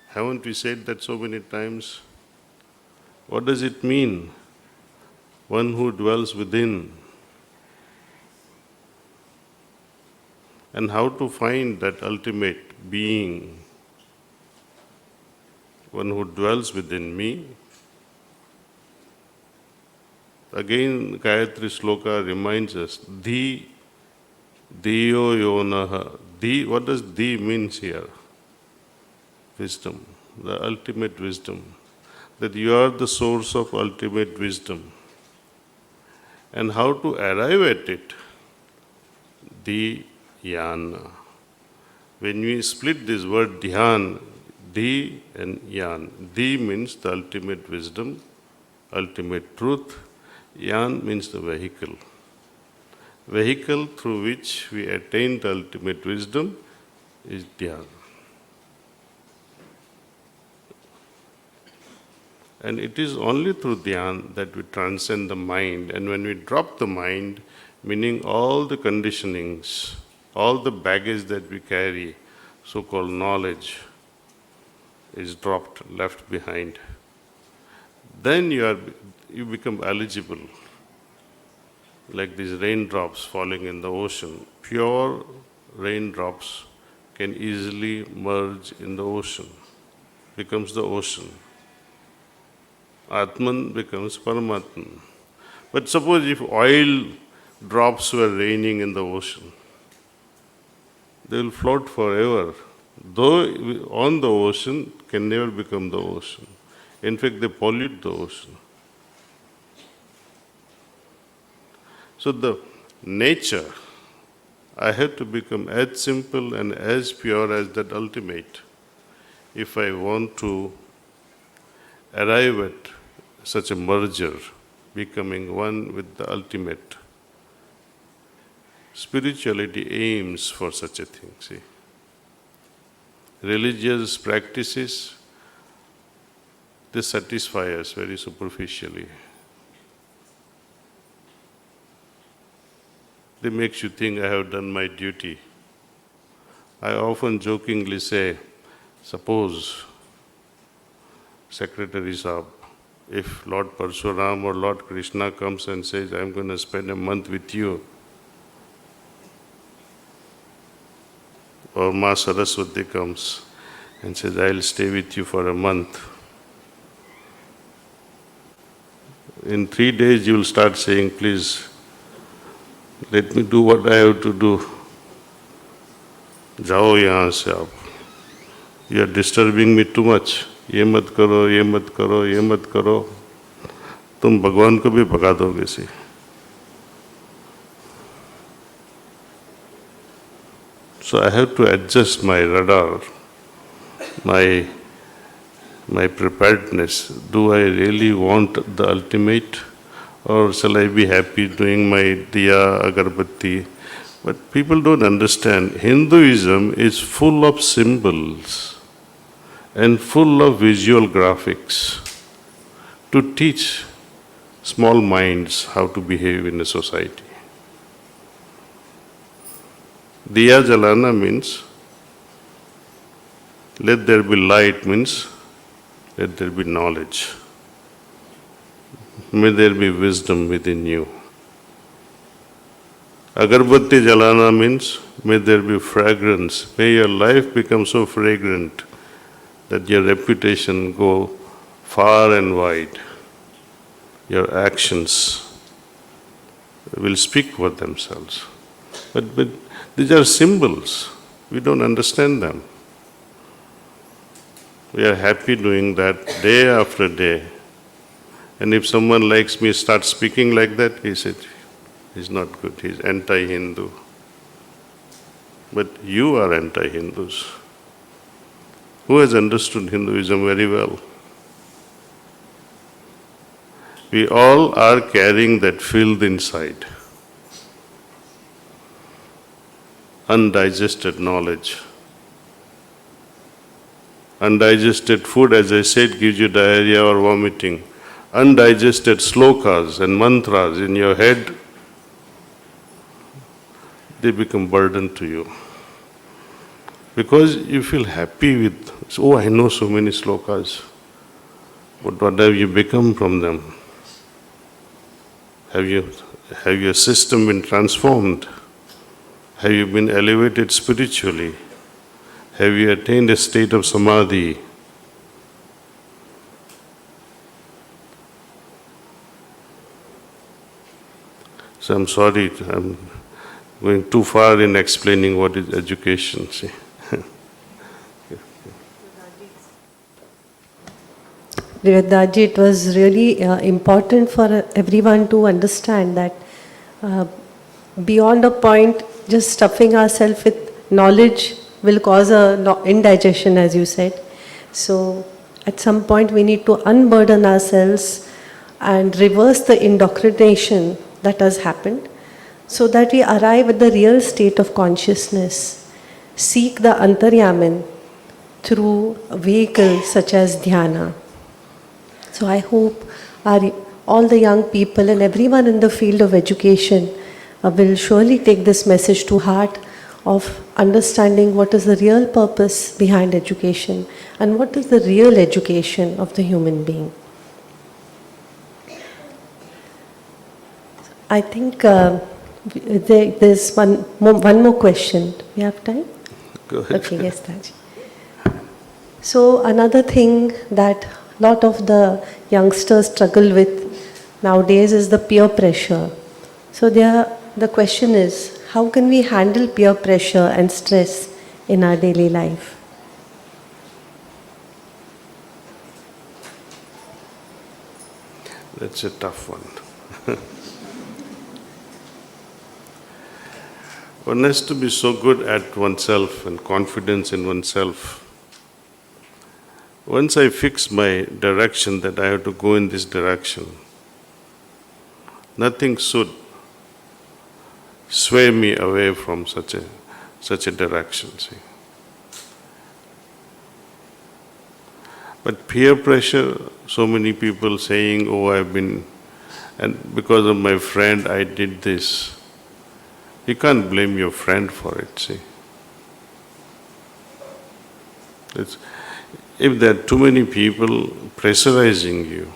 Haven't we said that so many times? What does it mean? One who dwells within. And how to find that ultimate being, one who dwells within me. Again, Gayatri Sloka reminds us, Dhi, Diyo Yonaha. Dhi, what does Dhi means here? Wisdom, the ultimate wisdom. That you are the source of ultimate wisdom. And how to arrive at it? Dhyana. When we split this word dhyan, Di and Yan. Di means the ultimate wisdom, ultimate truth. Yan means the vehicle. Vehicle through which we attain the ultimate wisdom is Dhyan. And it is only through Dhyan that we transcend the mind. And when we drop the mind, meaning all the conditionings, all the baggage that we carry, so-called knowledge, is dropped, left behind. Then you become eligible, like these raindrops falling in the ocean. Pure raindrops can easily merge in the ocean, becomes the ocean. Atman becomes Paramatman. But suppose if oil drops were raining in the ocean, they will float forever. Though on the ocean, can never become the ocean. In fact, they pollute the ocean. So the nature, I have to become as simple and as pure as that ultimate if I want to arrive at such a merger, becoming one with the ultimate. Spirituality aims for such a thing, see. Religious practices, they satisfy us very superficially. They make you think, I have done my duty. I often jokingly say, suppose, Secretary Saab, if Lord Parshuram or Lord Krishna comes and says, I'm going to spend a month with you, or Ma Saraswati comes and says, I'll stay with you for a month. In 3 days, you will start saying, please, let me do what I have to do. Jao yahan se aap. You are disturbing me too much. ये मत करो, ये मत करो, ये मत करो. तुम भगवान को भी भगा दोगे सी. So I have to adjust my radar, my preparedness. Do I really want the ultimate? Or shall I be happy doing my diya, agarbatti? But people don't understand. Hinduism is full of symbols and full of visual graphics to teach small minds how to behave in a society. Diya jalana means let there be light, means let there be knowledge. May there be wisdom within you. Agarbatti jalana means may there be fragrance. May your life become so fragrant that your reputation go far and wide. Your actions will speak for themselves. But these are symbols. We don't understand them. We are happy doing that day after day. And if someone likes me starts speaking like that, he said, he's not good, he's anti-Hindu. But you are anti-Hindus. Who has understood Hinduism very well? We all are carrying that filth inside. Undigested knowledge. Undigested food, as I said, gives you diarrhea or vomiting. Undigested slokas and mantras in your head, they become burden to you. Because you feel happy with, oh, I know so many slokas. But what have you become from them? Have your system been transformed? Have you been elevated spiritually? Have you attained a state of samadhi? So I'm sorry, I'm going too far in explaining what is education. See. Dear Daaji, it was really important for everyone to understand that beyond a point, just stuffing ourselves with knowledge will cause indigestion, as you said. So at some point we need to unburden ourselves and reverse the indoctrination that has happened so that we arrive at the real state of consciousness, seek the Antaryaman through vehicles such as dhyana. So I hope all the young people and everyone in the field of education will surely take this message to heart of understanding what is the real purpose behind education and what is the real education of the human being. I think there's one more question. Do we have time? Go ahead. Okay, yes, Daaji. So another thing that a lot of the youngsters struggle with nowadays is the peer pressure. So the question is, how can we handle peer pressure and stress in our daily life? That's a tough one. One has to be so good at oneself and confidence in oneself. Once I fix my direction that I have to go in this direction, nothing should sway me away from such a direction. See. But peer pressure, so many people saying, oh, and because of my friend I did this. You can't blame your friend for it, see. If there are too many people pressurizing you,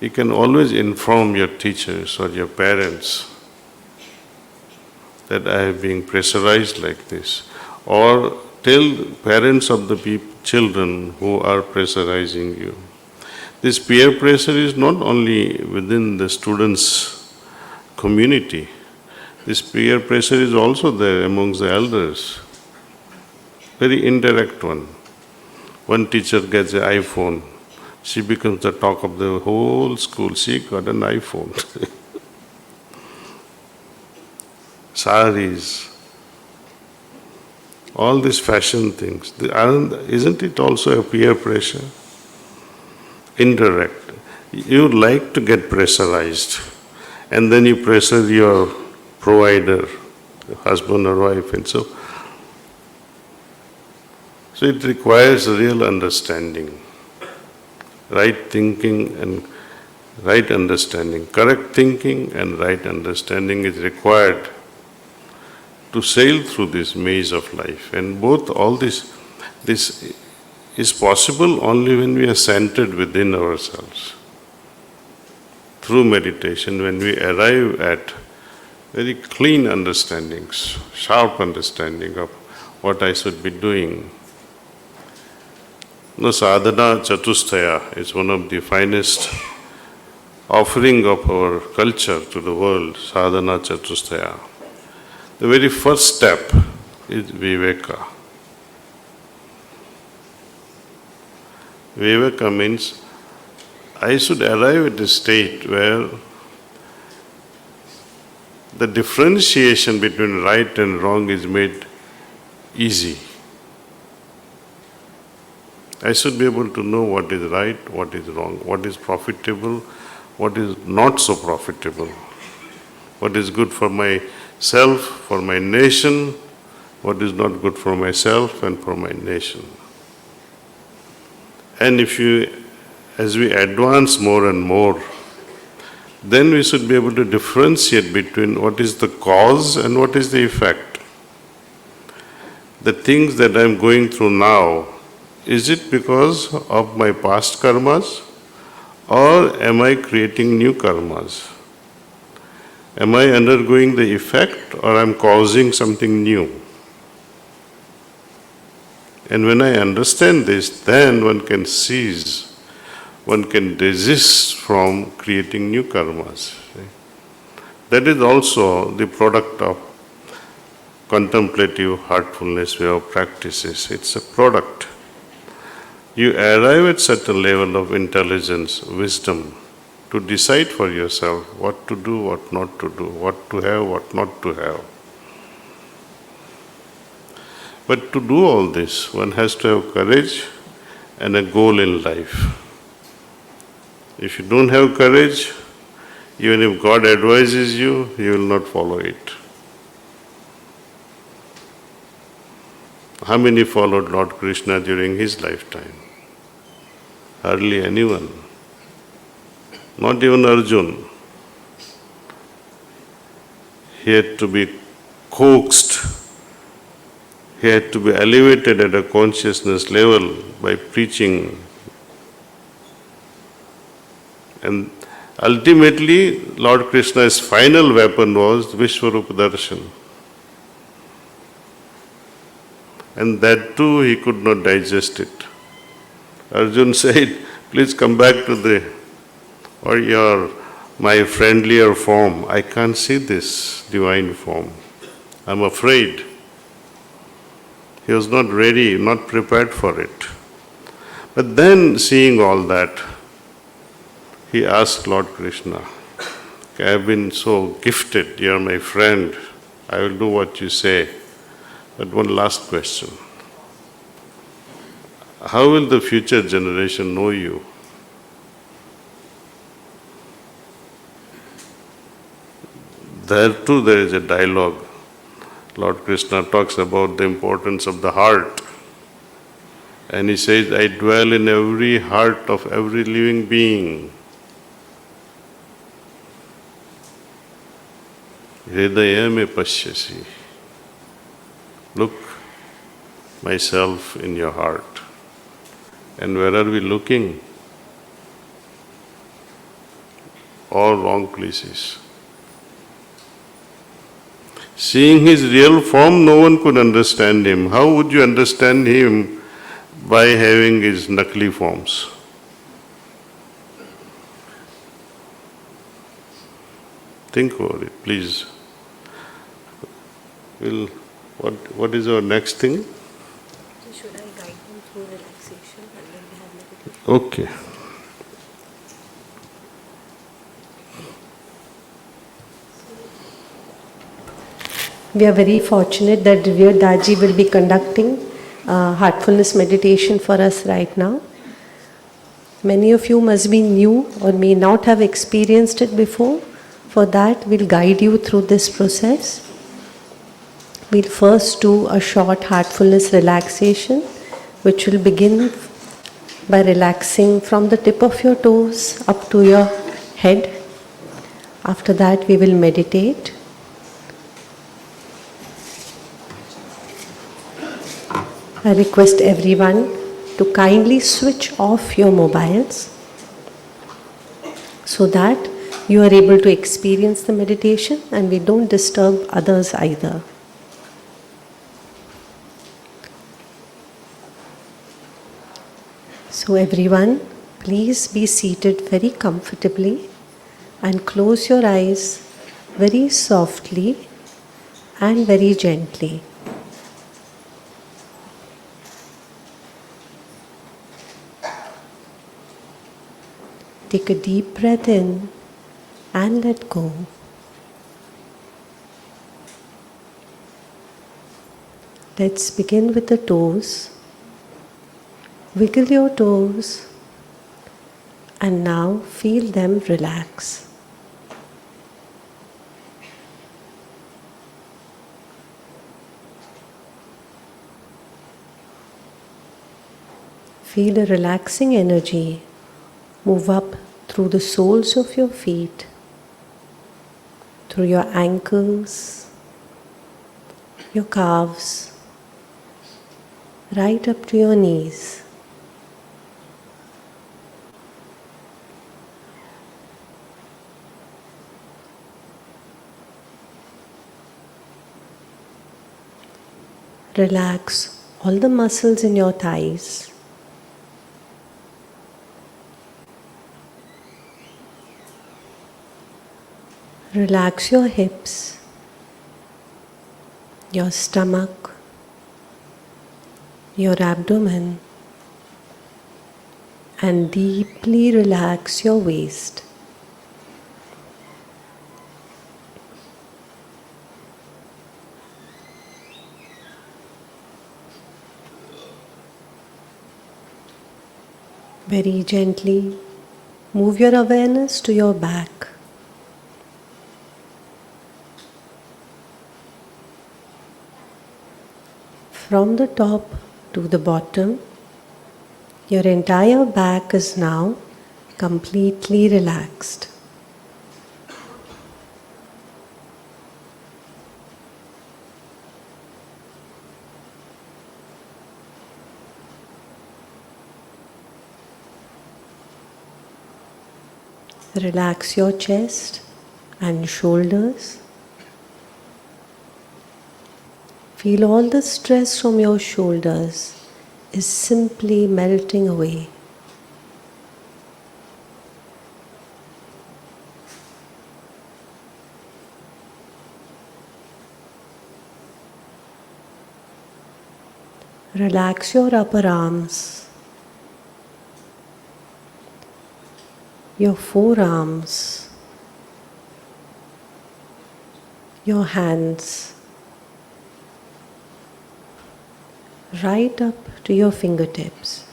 you can always inform your teachers or your parents that I am being pressurized like this. Or tell parents of the children who are pressurizing you. This peer pressure is not only within the students' community. This peer pressure is also there amongst the elders. Very indirect one. One teacher gets an iPhone. She becomes the talk of the whole school. She got an iPhone. Saris. All these fashion things. Isn't it also a peer pressure? Indirect. You like to get pressurized. And then you pressure your provider, husband or wife, and so it requires real understanding, right thinking and right understanding. Correct thinking and right understanding is required to sail through this maze of life. And all this is possible only when we are centered within ourselves. Through meditation, when we arrive at very clean understandings, sharp understanding of what I should be doing. No, sadhana chatusthaya is one of the finest offering of our culture to the world, sadhana chatusthaya. The very first step is viveka. Viveka means I should arrive at a state where the differentiation between right and wrong is made easy. I should be able to know what is right, what is wrong, what is profitable, what is not so profitable, what is good for myself, for my nation, what is not good for myself and for my nation. And as we advance more and more, then we should be able to differentiate between what is the cause and what is the effect. The things that I am going through now, is it because of my past karmas or am I creating new karmas? Am I undergoing the effect or am I causing something new? And when I understand this, then one can cease. One can desist from creating new karmas. That is also the product of contemplative heartfulness way of practices. It's a product. You arrive at such a level of intelligence, wisdom, to decide for yourself what to do, what not to do, what to have, what not to have. But to do all this, one has to have courage and a goal in life. If you don't have courage, even if God advises you, you will not follow it. How many followed Lord Krishna during his lifetime? Hardly anyone. Not even Arjun. He had to be coaxed. He had to be elevated at a consciousness level by preaching. And ultimately, Lord Krishna's final weapon was Vishwarupa Darshan. And that too he could not digest it. Arjun said, please come back to my friendlier form. I can't see this divine form. I'm afraid. He was not ready, not prepared for it. But then, seeing all that, he asked Lord Krishna, I have been so gifted, you are my friend, I will do what you say. But one last question. How will the future generation know you? There too there is a dialogue. Lord Krishna talks about the importance of the heart. And he says, I dwell in every heart of every living being. Hridaya me pashyasi. Look myself in your heart. And where are we looking? All wrong places. Seeing his real form, no one could understand him. How would you understand him by having his nakli forms? Think over it, please. What is our next thing? Should I guide them through relaxation and then we have meditation? Okay. We are very fortunate that Revered Daaji will be conducting heartfulness meditation for us right now. Many of you must be new or may not have experienced it before. For that, we'll guide you through this process. We'll first do a short heartfulness relaxation, which will begin by relaxing from the tip of your toes up to your head. After that, we will meditate. I request everyone to kindly switch off your mobiles so that you are able to experience the meditation and we don't disturb others either. So everyone, please be seated very comfortably and close your eyes very softly and very gently. Take a deep breath in and let go. Let's begin with the toes. Wiggle your toes and now feel them relax. Feel a relaxing energy move up through the soles of your feet, through your ankles, your calves, right up to your knees. Relax all the muscles in your thighs. Relax your hips, your stomach, your abdomen, and deeply relax your waist. Very gently move your awareness to your back. From the top to the bottom, your entire back is now completely relaxed. Relax your chest and shoulders. Feel all the stress from your shoulders is simply melting away. Relax your upper arms, your forearms, your hands, right up to your fingertips.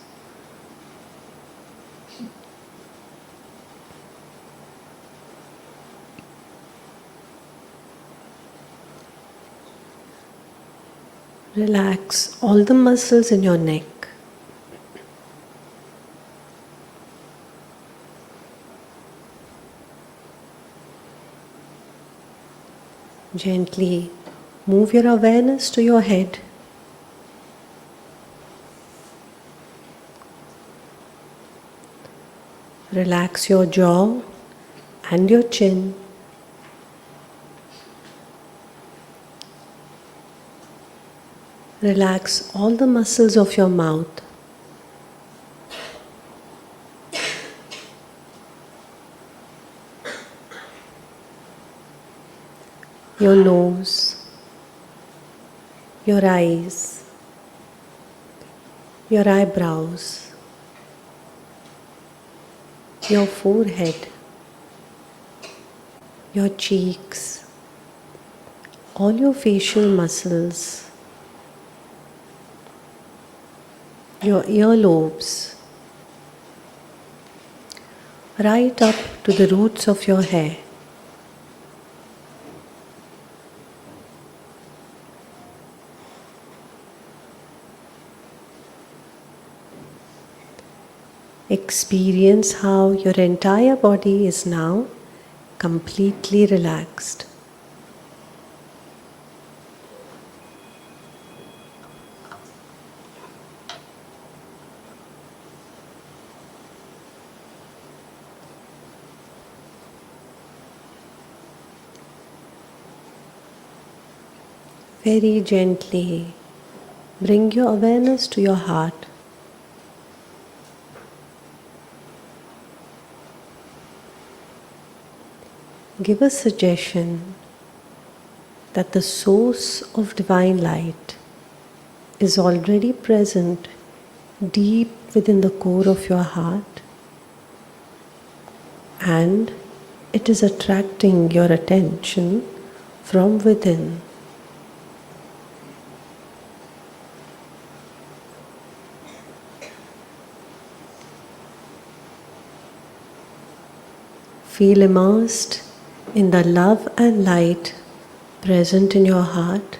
Relax all the muscles in your neck. Gently move your awareness to your head. Relax your jaw and your chin. Relax all the muscles of your mouth. Your nose, your eyes, your eyebrows, your forehead, your cheeks, all your facial muscles, your earlobes, right up to the roots of your hair. Experience how your entire body is now completely relaxed. Very gently bring your awareness to your heart. Give a suggestion that the source of divine light is already present deep within the core of your heart, and it is attracting your attention from within. Feel immersed in the love and light present in your heart.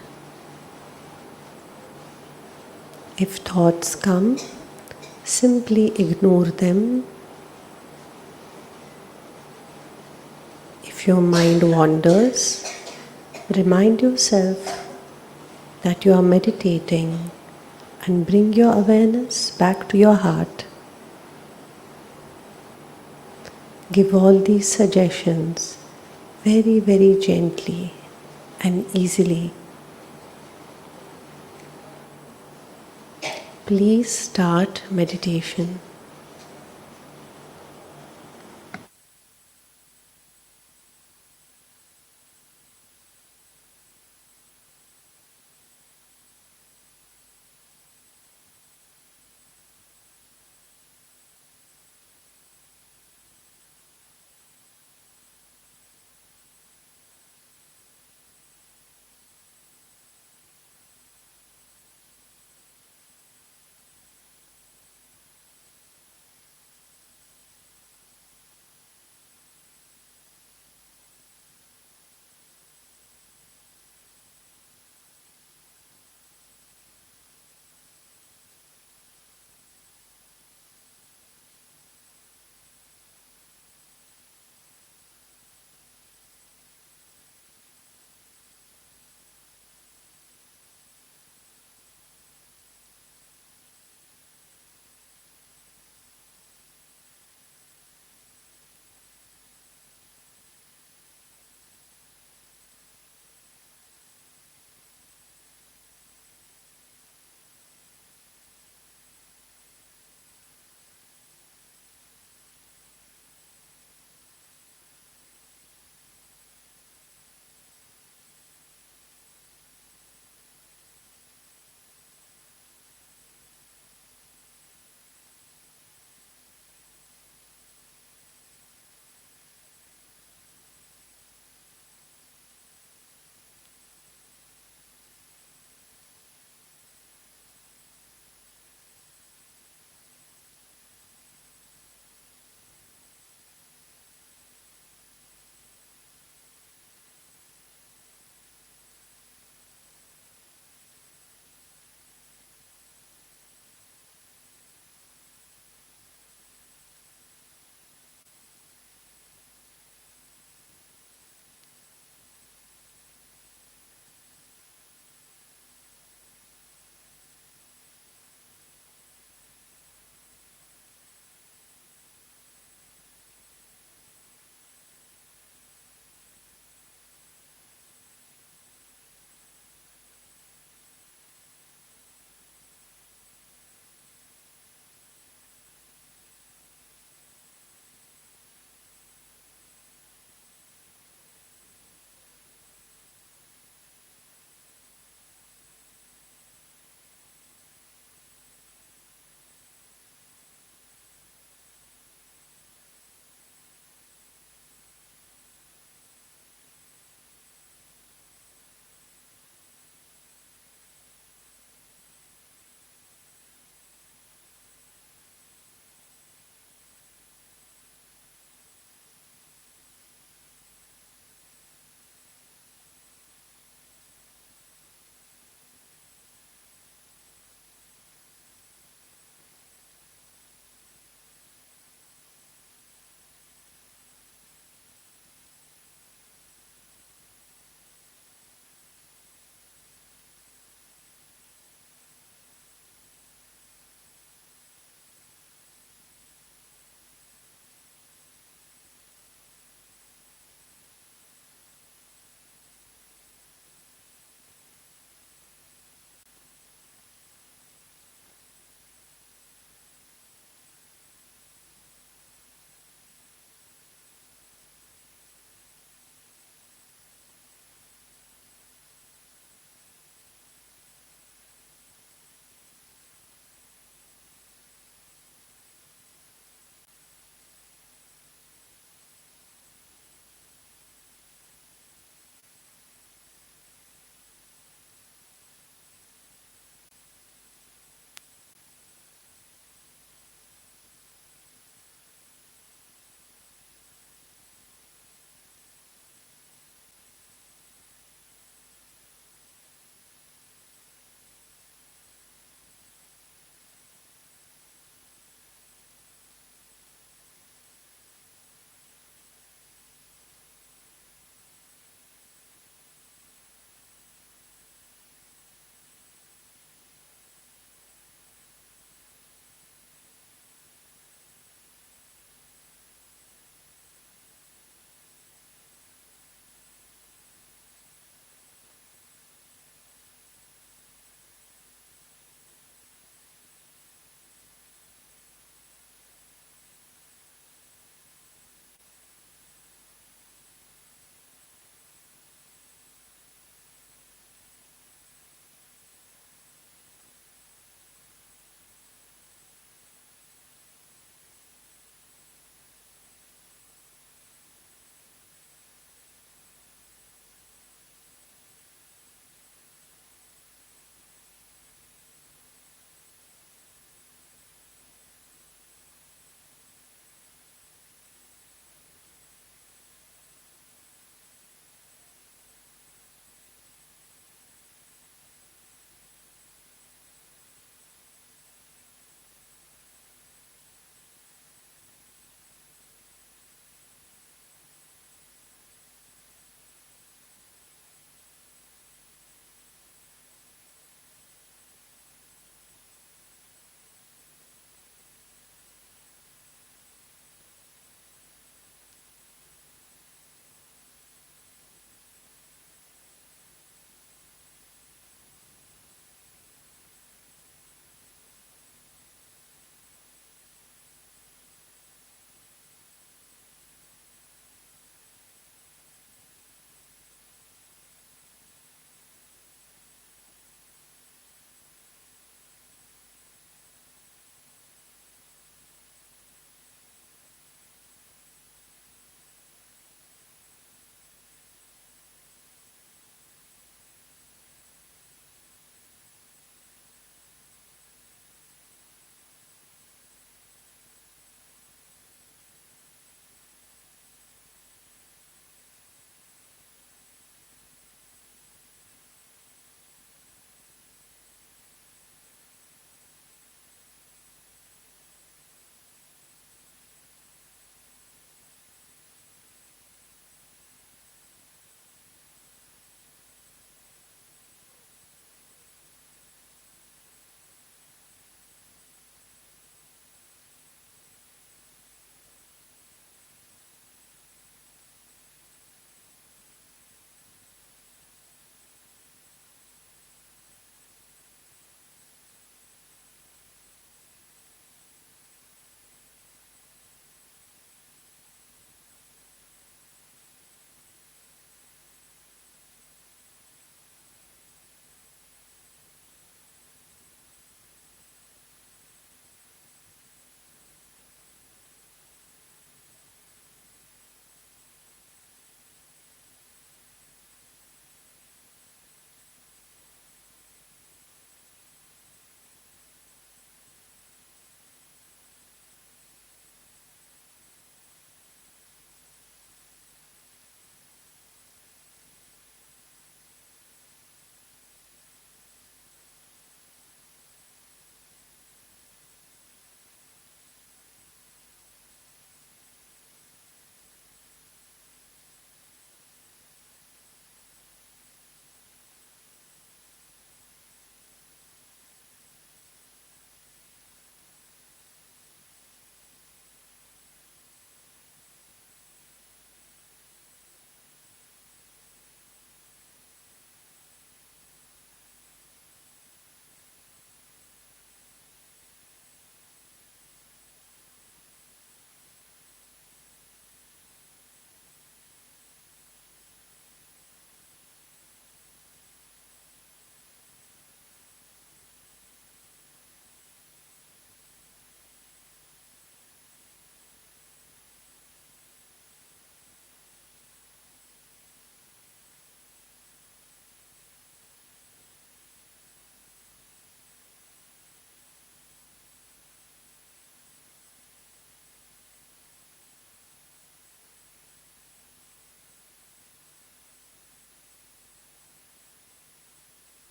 If thoughts come, simply ignore them. If your mind wanders, remind yourself that you are meditating and bring your awareness back to your heart. Give all these suggestions very, very gently and easily. Please start meditation.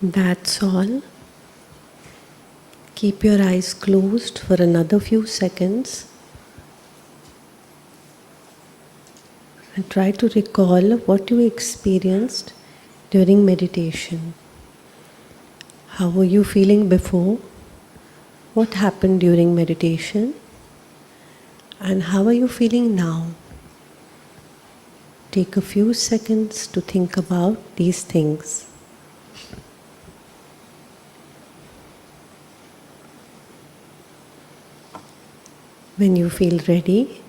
That's all. Keep your eyes closed for another few seconds and try to recall what you experienced during meditation. How were you feeling before? What happened during meditation? And how are you feeling now? Take a few seconds to think about these things. When you feel ready,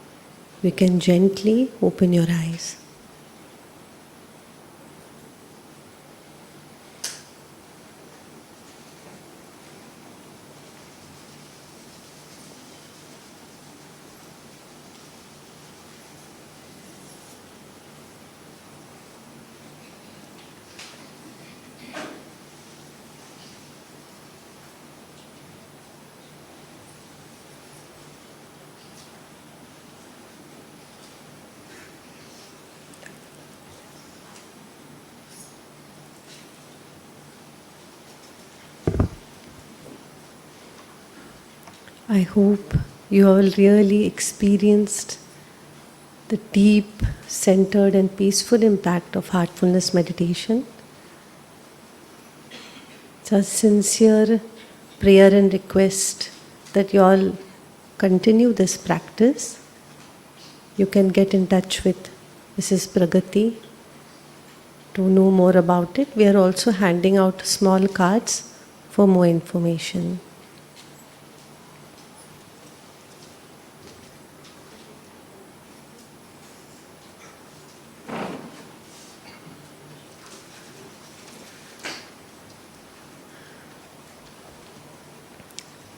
you can gently open your eyes. I hope you all really experienced the deep, centered and peaceful impact of heartfulness meditation. It's a sincere prayer and request that you all continue this practice. You can get in touch with Mrs. Pragati to know more about it. We are also handing out small cards for more information.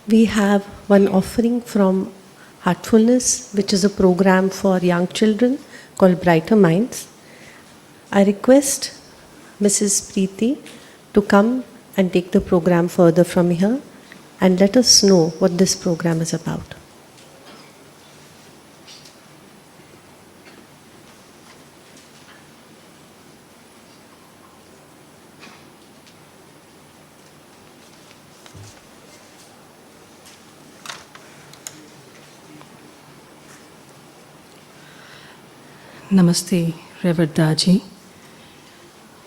We have one offering from Heartfulness, which is a program for young children called Brighter Minds. I request Mrs. Preeti to come and take the program further from here and let us know what this program is about. Namaste, Reverend Daaji,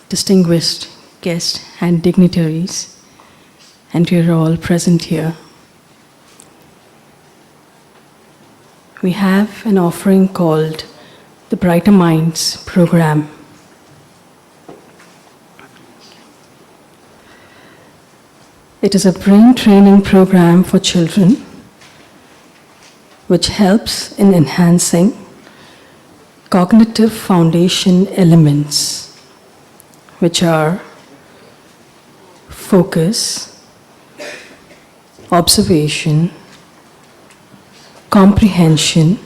distinguished guests and dignitaries, and you're all present here. We have an offering called the Brighter Minds program. It is a brain training program for children which helps in enhancing cognitive foundation elements, which are focus, observation, comprehension,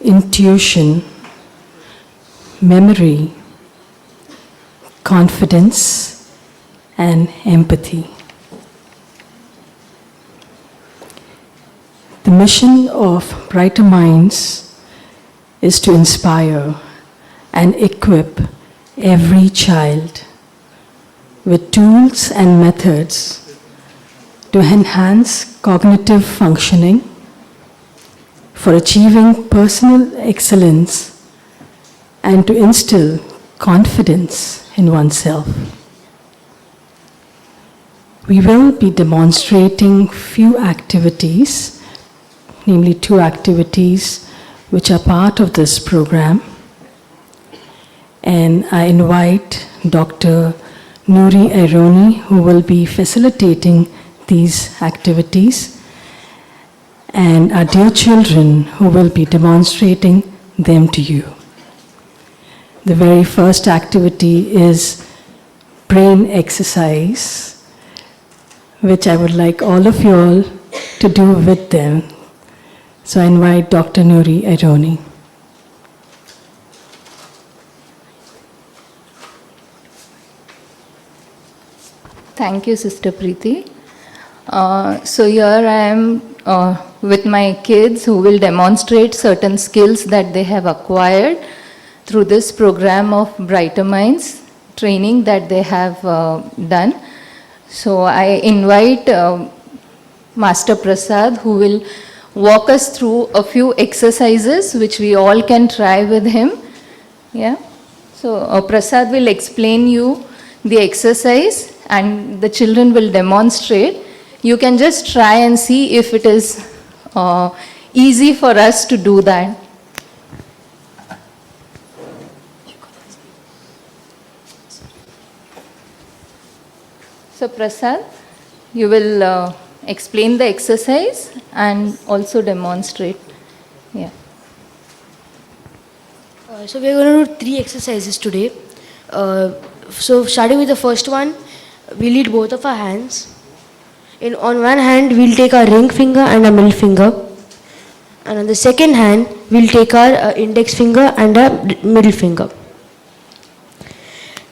intuition, memory, confidence, and empathy. The mission of Brighter Minds is to inspire and equip every child with tools and methods to enhance cognitive functioning for achieving personal excellence and to instill confidence in oneself. We will be demonstrating few activities, namely 2 activities which are part of this program. And I invite Dr. Nouri Aironi, who will be facilitating these activities, and our dear children who will be demonstrating them to you. The very first activity is brain exercise, which I would like all of you all to do with them. So I invite Dr. Nouri Aironi. Thank you, Sister Preeti. So here I am with my kids who will demonstrate certain skills that they have acquired through this program of Brighter Minds. training that they have done. So I invite Master Prasad, who will walk us through a few exercises which we all can try with him. Yeah. So Prasad will explain you the exercise and the children will demonstrate. You can just try and see if it is easy for us to do that. So Prasad, you will explain the exercise and also demonstrate. Yeah. So we are going to do 3 exercises today. So starting with the first one, we lead both of our hands. On one hand, we'll take our ring finger and our middle finger. And on the second hand, we'll take our index finger and our middle finger.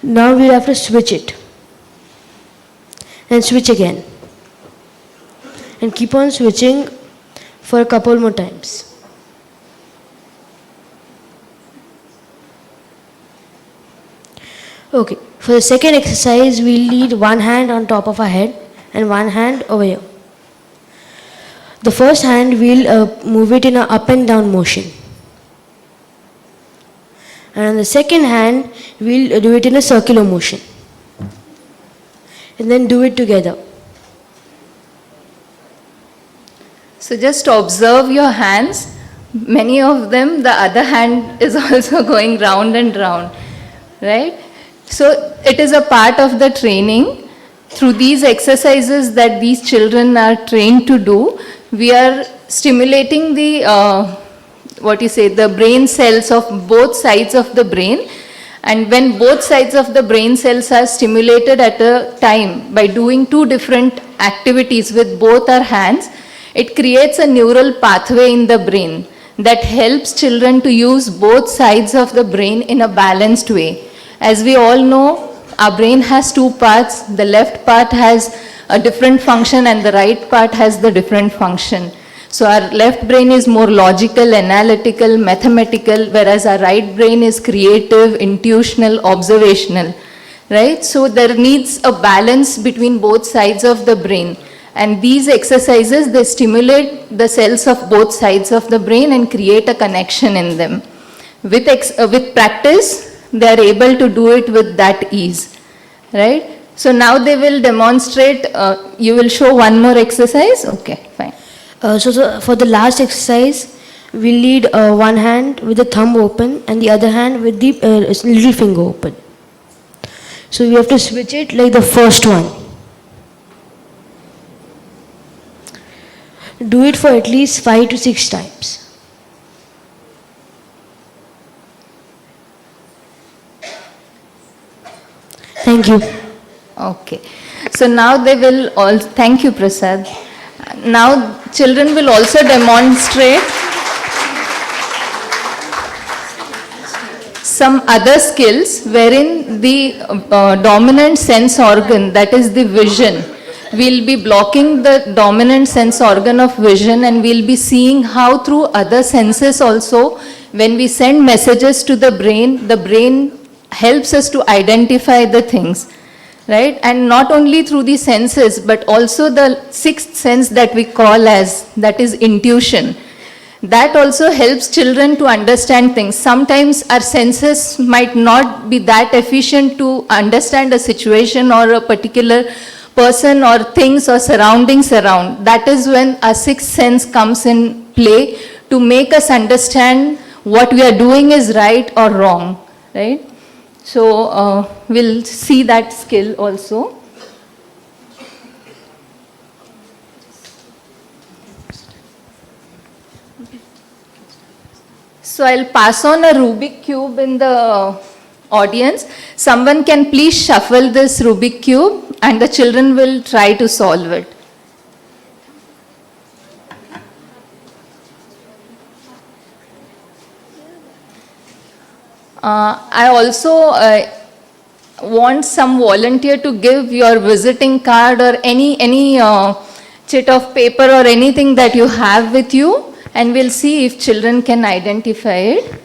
Now we'll have to switch it. And switch again. And keep on switching for a couple more times. Okay, for the second exercise, we'll lead one hand on top of our head and one hand over here. The first hand, we'll move it in an up and down motion. And on the second hand, we'll do it in a circular motion. And then do it together. So just observe your hands. Many of them, the other hand is also going round and round, right? So it is a part of the training. Through these exercises that these children are trained to do, we are stimulating the, the brain cells of both sides of the brain. And when both sides of the brain cells are stimulated at a time by doing 2 different activities with both our hands, it creates a neural pathway in the brain that helps children to use both sides of the brain in a balanced way. As we all know, our brain has 2 parts. The left part has a different function and the right part has the different function. So our left brain is more logical, analytical, mathematical, whereas our right brain is creative, intuitional, observational, right? So there needs a balance between both sides of the brain. And these exercises, they stimulate the cells of both sides of the brain and create a connection in them. With practice, they are able to do it with that ease, right? So now they will demonstrate, you will show one more exercise? Okay, fine. So for the last exercise, we'll lead one hand with the thumb open and the other hand with the little finger open. So we have to switch it like the first one. Do it for at least 5 to 6 times. Thank you. Okay. So now they will all, thank you Prasad. Now children will also demonstrate some other skills wherein the dominant sense organ, that is the vision, we'll be blocking the dominant sense organ of vision and we'll be seeing how through other senses also, when we send messages to the brain helps us to identify the things, right? And not only through the senses, but also the 6th sense that we call as, that is intuition. That also helps children to understand things. Sometimes our senses might not be that efficient to understand a situation or a particular person or things or surroundings around. That is when our 6th sense comes in play to make us understand what we are doing is right or wrong, right? So we'll see that skill also. So I'll pass on a Rubik cube in the audience. Someone can please shuffle this Rubik cube and the children will try to solve it. I also want some volunteer to give your visiting card or any chit of paper or anything that you have with you, and we'll see if children can identify it.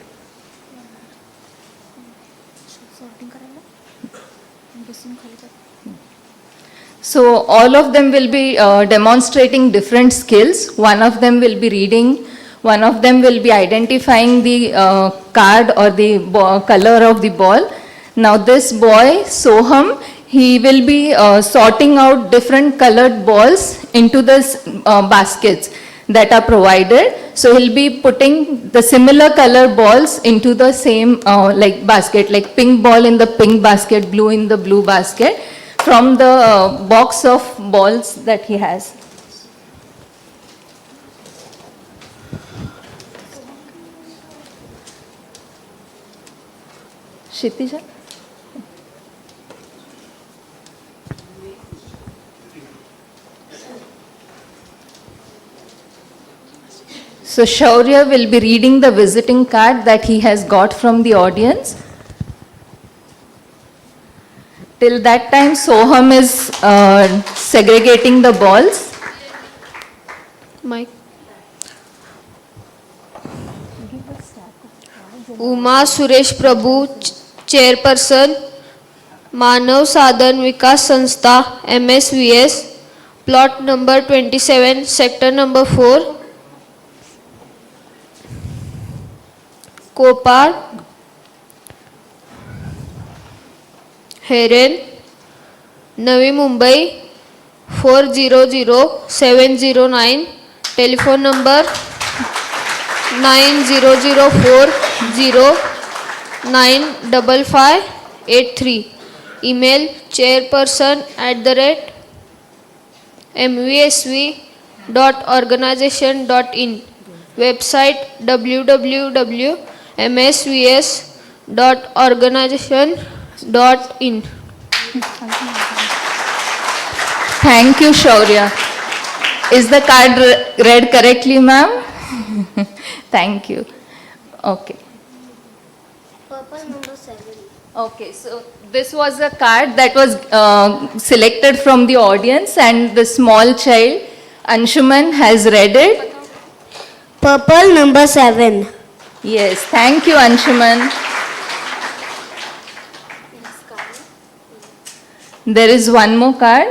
So all of them will be demonstrating different skills. One of them will be reading, one of them will be identifying the card or the color of the ball. Now this boy, Soham, he will be sorting out different colored balls into the baskets that are provided. So he'll be putting the similar color balls into the same like basket, like pink ball in the pink basket, blue in the blue basket, from the box of balls that he has. Kshitija? So Shaurya will be reading the visiting card that he has got from the audience. Till that time, Soham is segregating the balls. Mike. Uma Suresh Prabhu, Chairperson, Manav Sadhan Vikas Sanstha, MSVS, plot number 27, sector number 4, Kopar, Heren, Navi Mumbai 400709, telephone number 9004095583, email chairperson@mvsv.organization.in, website www.msvs.organization.in. Thank you, Shaurya. Is the card read correctly, ma'am? Thank you. Okay. Purple number 7. Okay, so this was a card that was selected from the audience, and the small child, Anshuman, has read it. Purple number 7. Yes, thank you, Anshuman. There is one more card.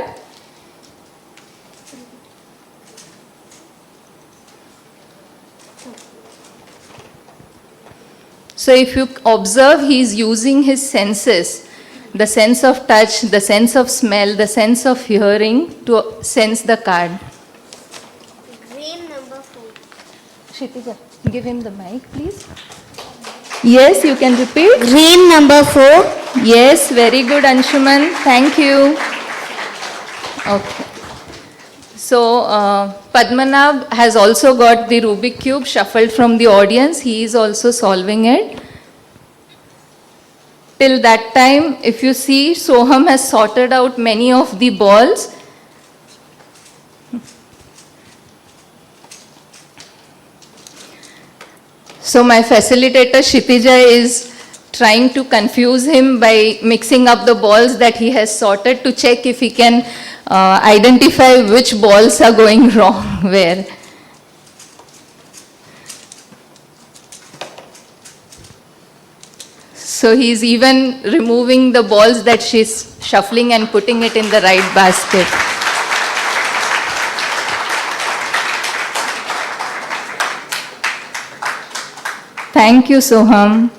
So if you observe, he is using his senses, the sense of touch, the sense of smell, the sense of hearing to sense the card. Green number 4. Kshitija, give him the mic, please. Yes, you can repeat. Green number 4. Yes, very good, Anshuman. Thank you. Okay. So, Padmanabh has also got the Rubik Cube shuffled from the audience. He is also solving it. Till that time, if you see, Soham has sorted out many of the balls. So my facilitator Kshitija is trying to confuse him by mixing up the balls that he has sorted to check if he can identify which balls are going wrong where. So he's even removing the balls that she's shuffling and putting it in the right basket. Thank you, Soham.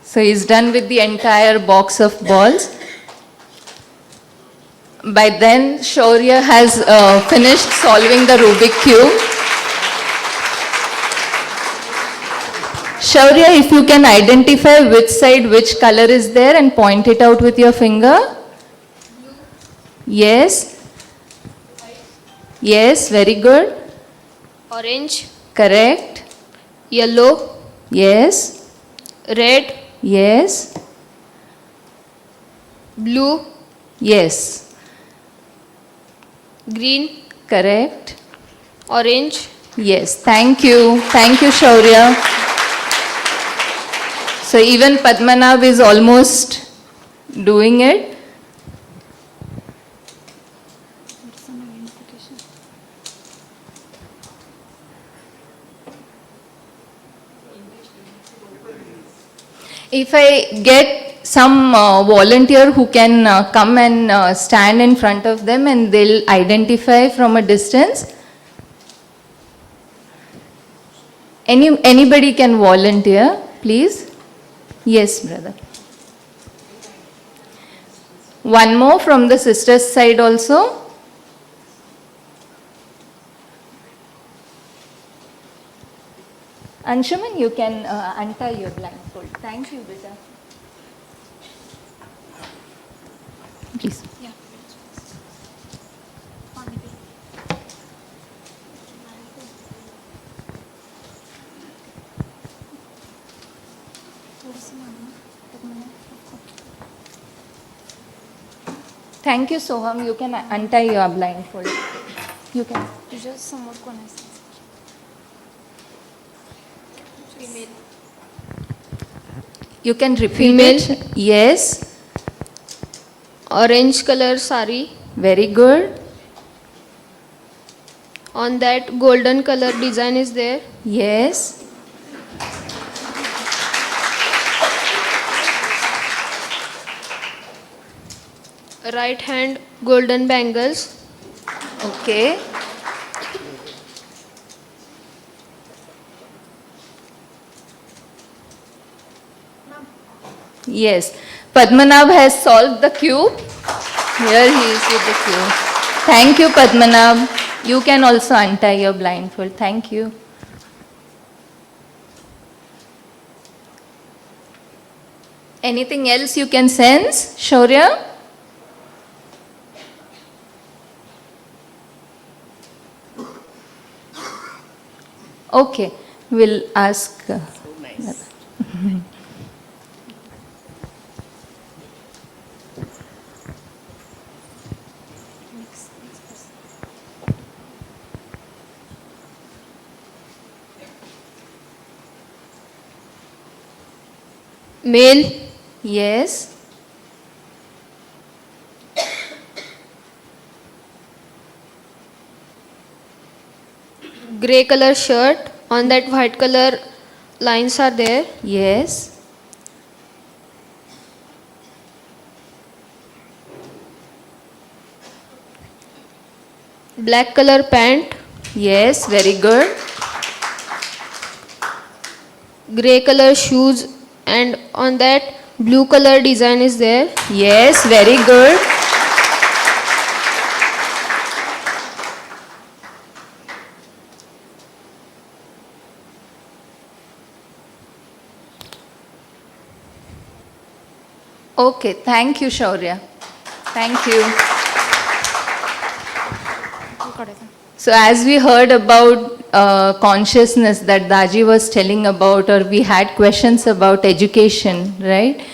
So he's done with the entire box of balls. By then, Shaurya has finished solving the Rubik Cube. Shaurya, if you can identify which side, which color is there and point it out with your finger. Yes. Yes, very good. Orange. Correct. Yellow. Yes. Red. Yes. Blue. Yes. Green. Correct. Orange. Yes. Thank you. Thank you, Shaurya. So even Padmanabh is almost doing it. If I get some volunteer who can come and stand in front of them and they'll identify from a distance? Anybody can volunteer, please? Yes, brother. One more from the sister's side also. Anshuman, you can untie your blindfold. Thank you, beta. Please. Yeah. Thank you, Soham. You can untie your blindfold. You can. Just समोर कोण आहे? Female. You can repeat Female. it. Yes. Orange color sari. Very good. On that golden color design is there. Yes. Right hand golden bangles. Okay. Yes. Padmanabh has solved the cube. Here he is with the cube. Thank you, Padmanabh. You can also untie your blindfold. Thank you. Anything else you can sense, Shaurya? Okay, we'll ask. Male. Yes. Grey color shirt. On that white color lines are there. Yes. Black color pant. Yes, very good. Grey color shoes, and on that blue color design is there. Yes, very good. Okay, thank you, Shaurya. Thank you. So as we heard about consciousness that Daaji was telling about, or we had questions about education, right?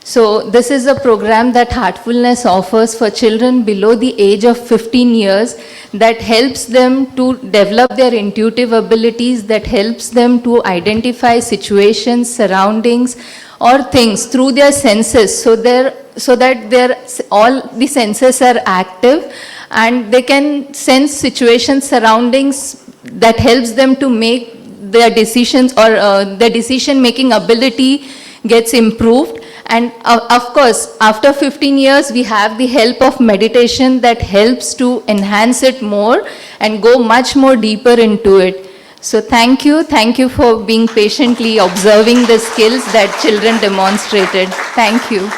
So this is a program that Heartfulness offers for children below the age of 15 years that helps them to develop their intuitive abilities, that helps them to identify situations, surroundings, or things through their senses, so that all the senses are active and they can sense situations, surroundings that helps them to make their decisions, or their decision making ability gets improved. And of course, after 15 years, we have the help of meditation that helps to enhance it more and go much more deeper into it. So thank you for being patiently observing the skills that children demonstrated. Thank you.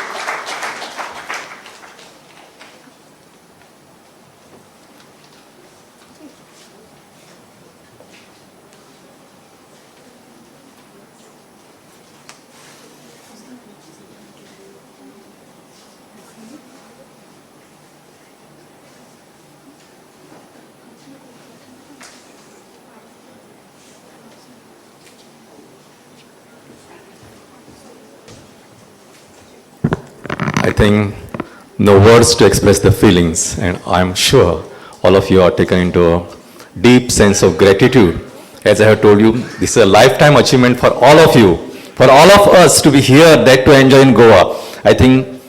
I think no words to express the feelings, and I'm sure all of you are taken into a deep sense of gratitude. As I have told you, this is a lifetime achievement for all of you, for all of us to be here, that to enjoy in Goa. I think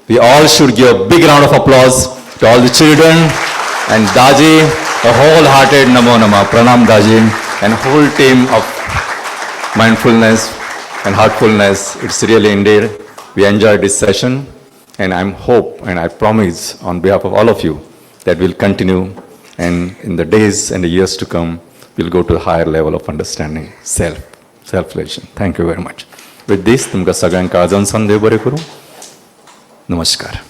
we all should give a big round of applause to all the children and Daaji, a wholehearted Namo Nama, Pranam Daaji, and whole team of mindfulness and heartfulness. It's really indeed We enjoyed this session, and I hope and I promise on behalf of all of you that we'll continue, and in the days and the years to come, we'll go to a higher level of understanding self-relation. Thank you very much. With this, तुमकां सगळ्यांक आजन संदेव बरें करूं. नमस्कार.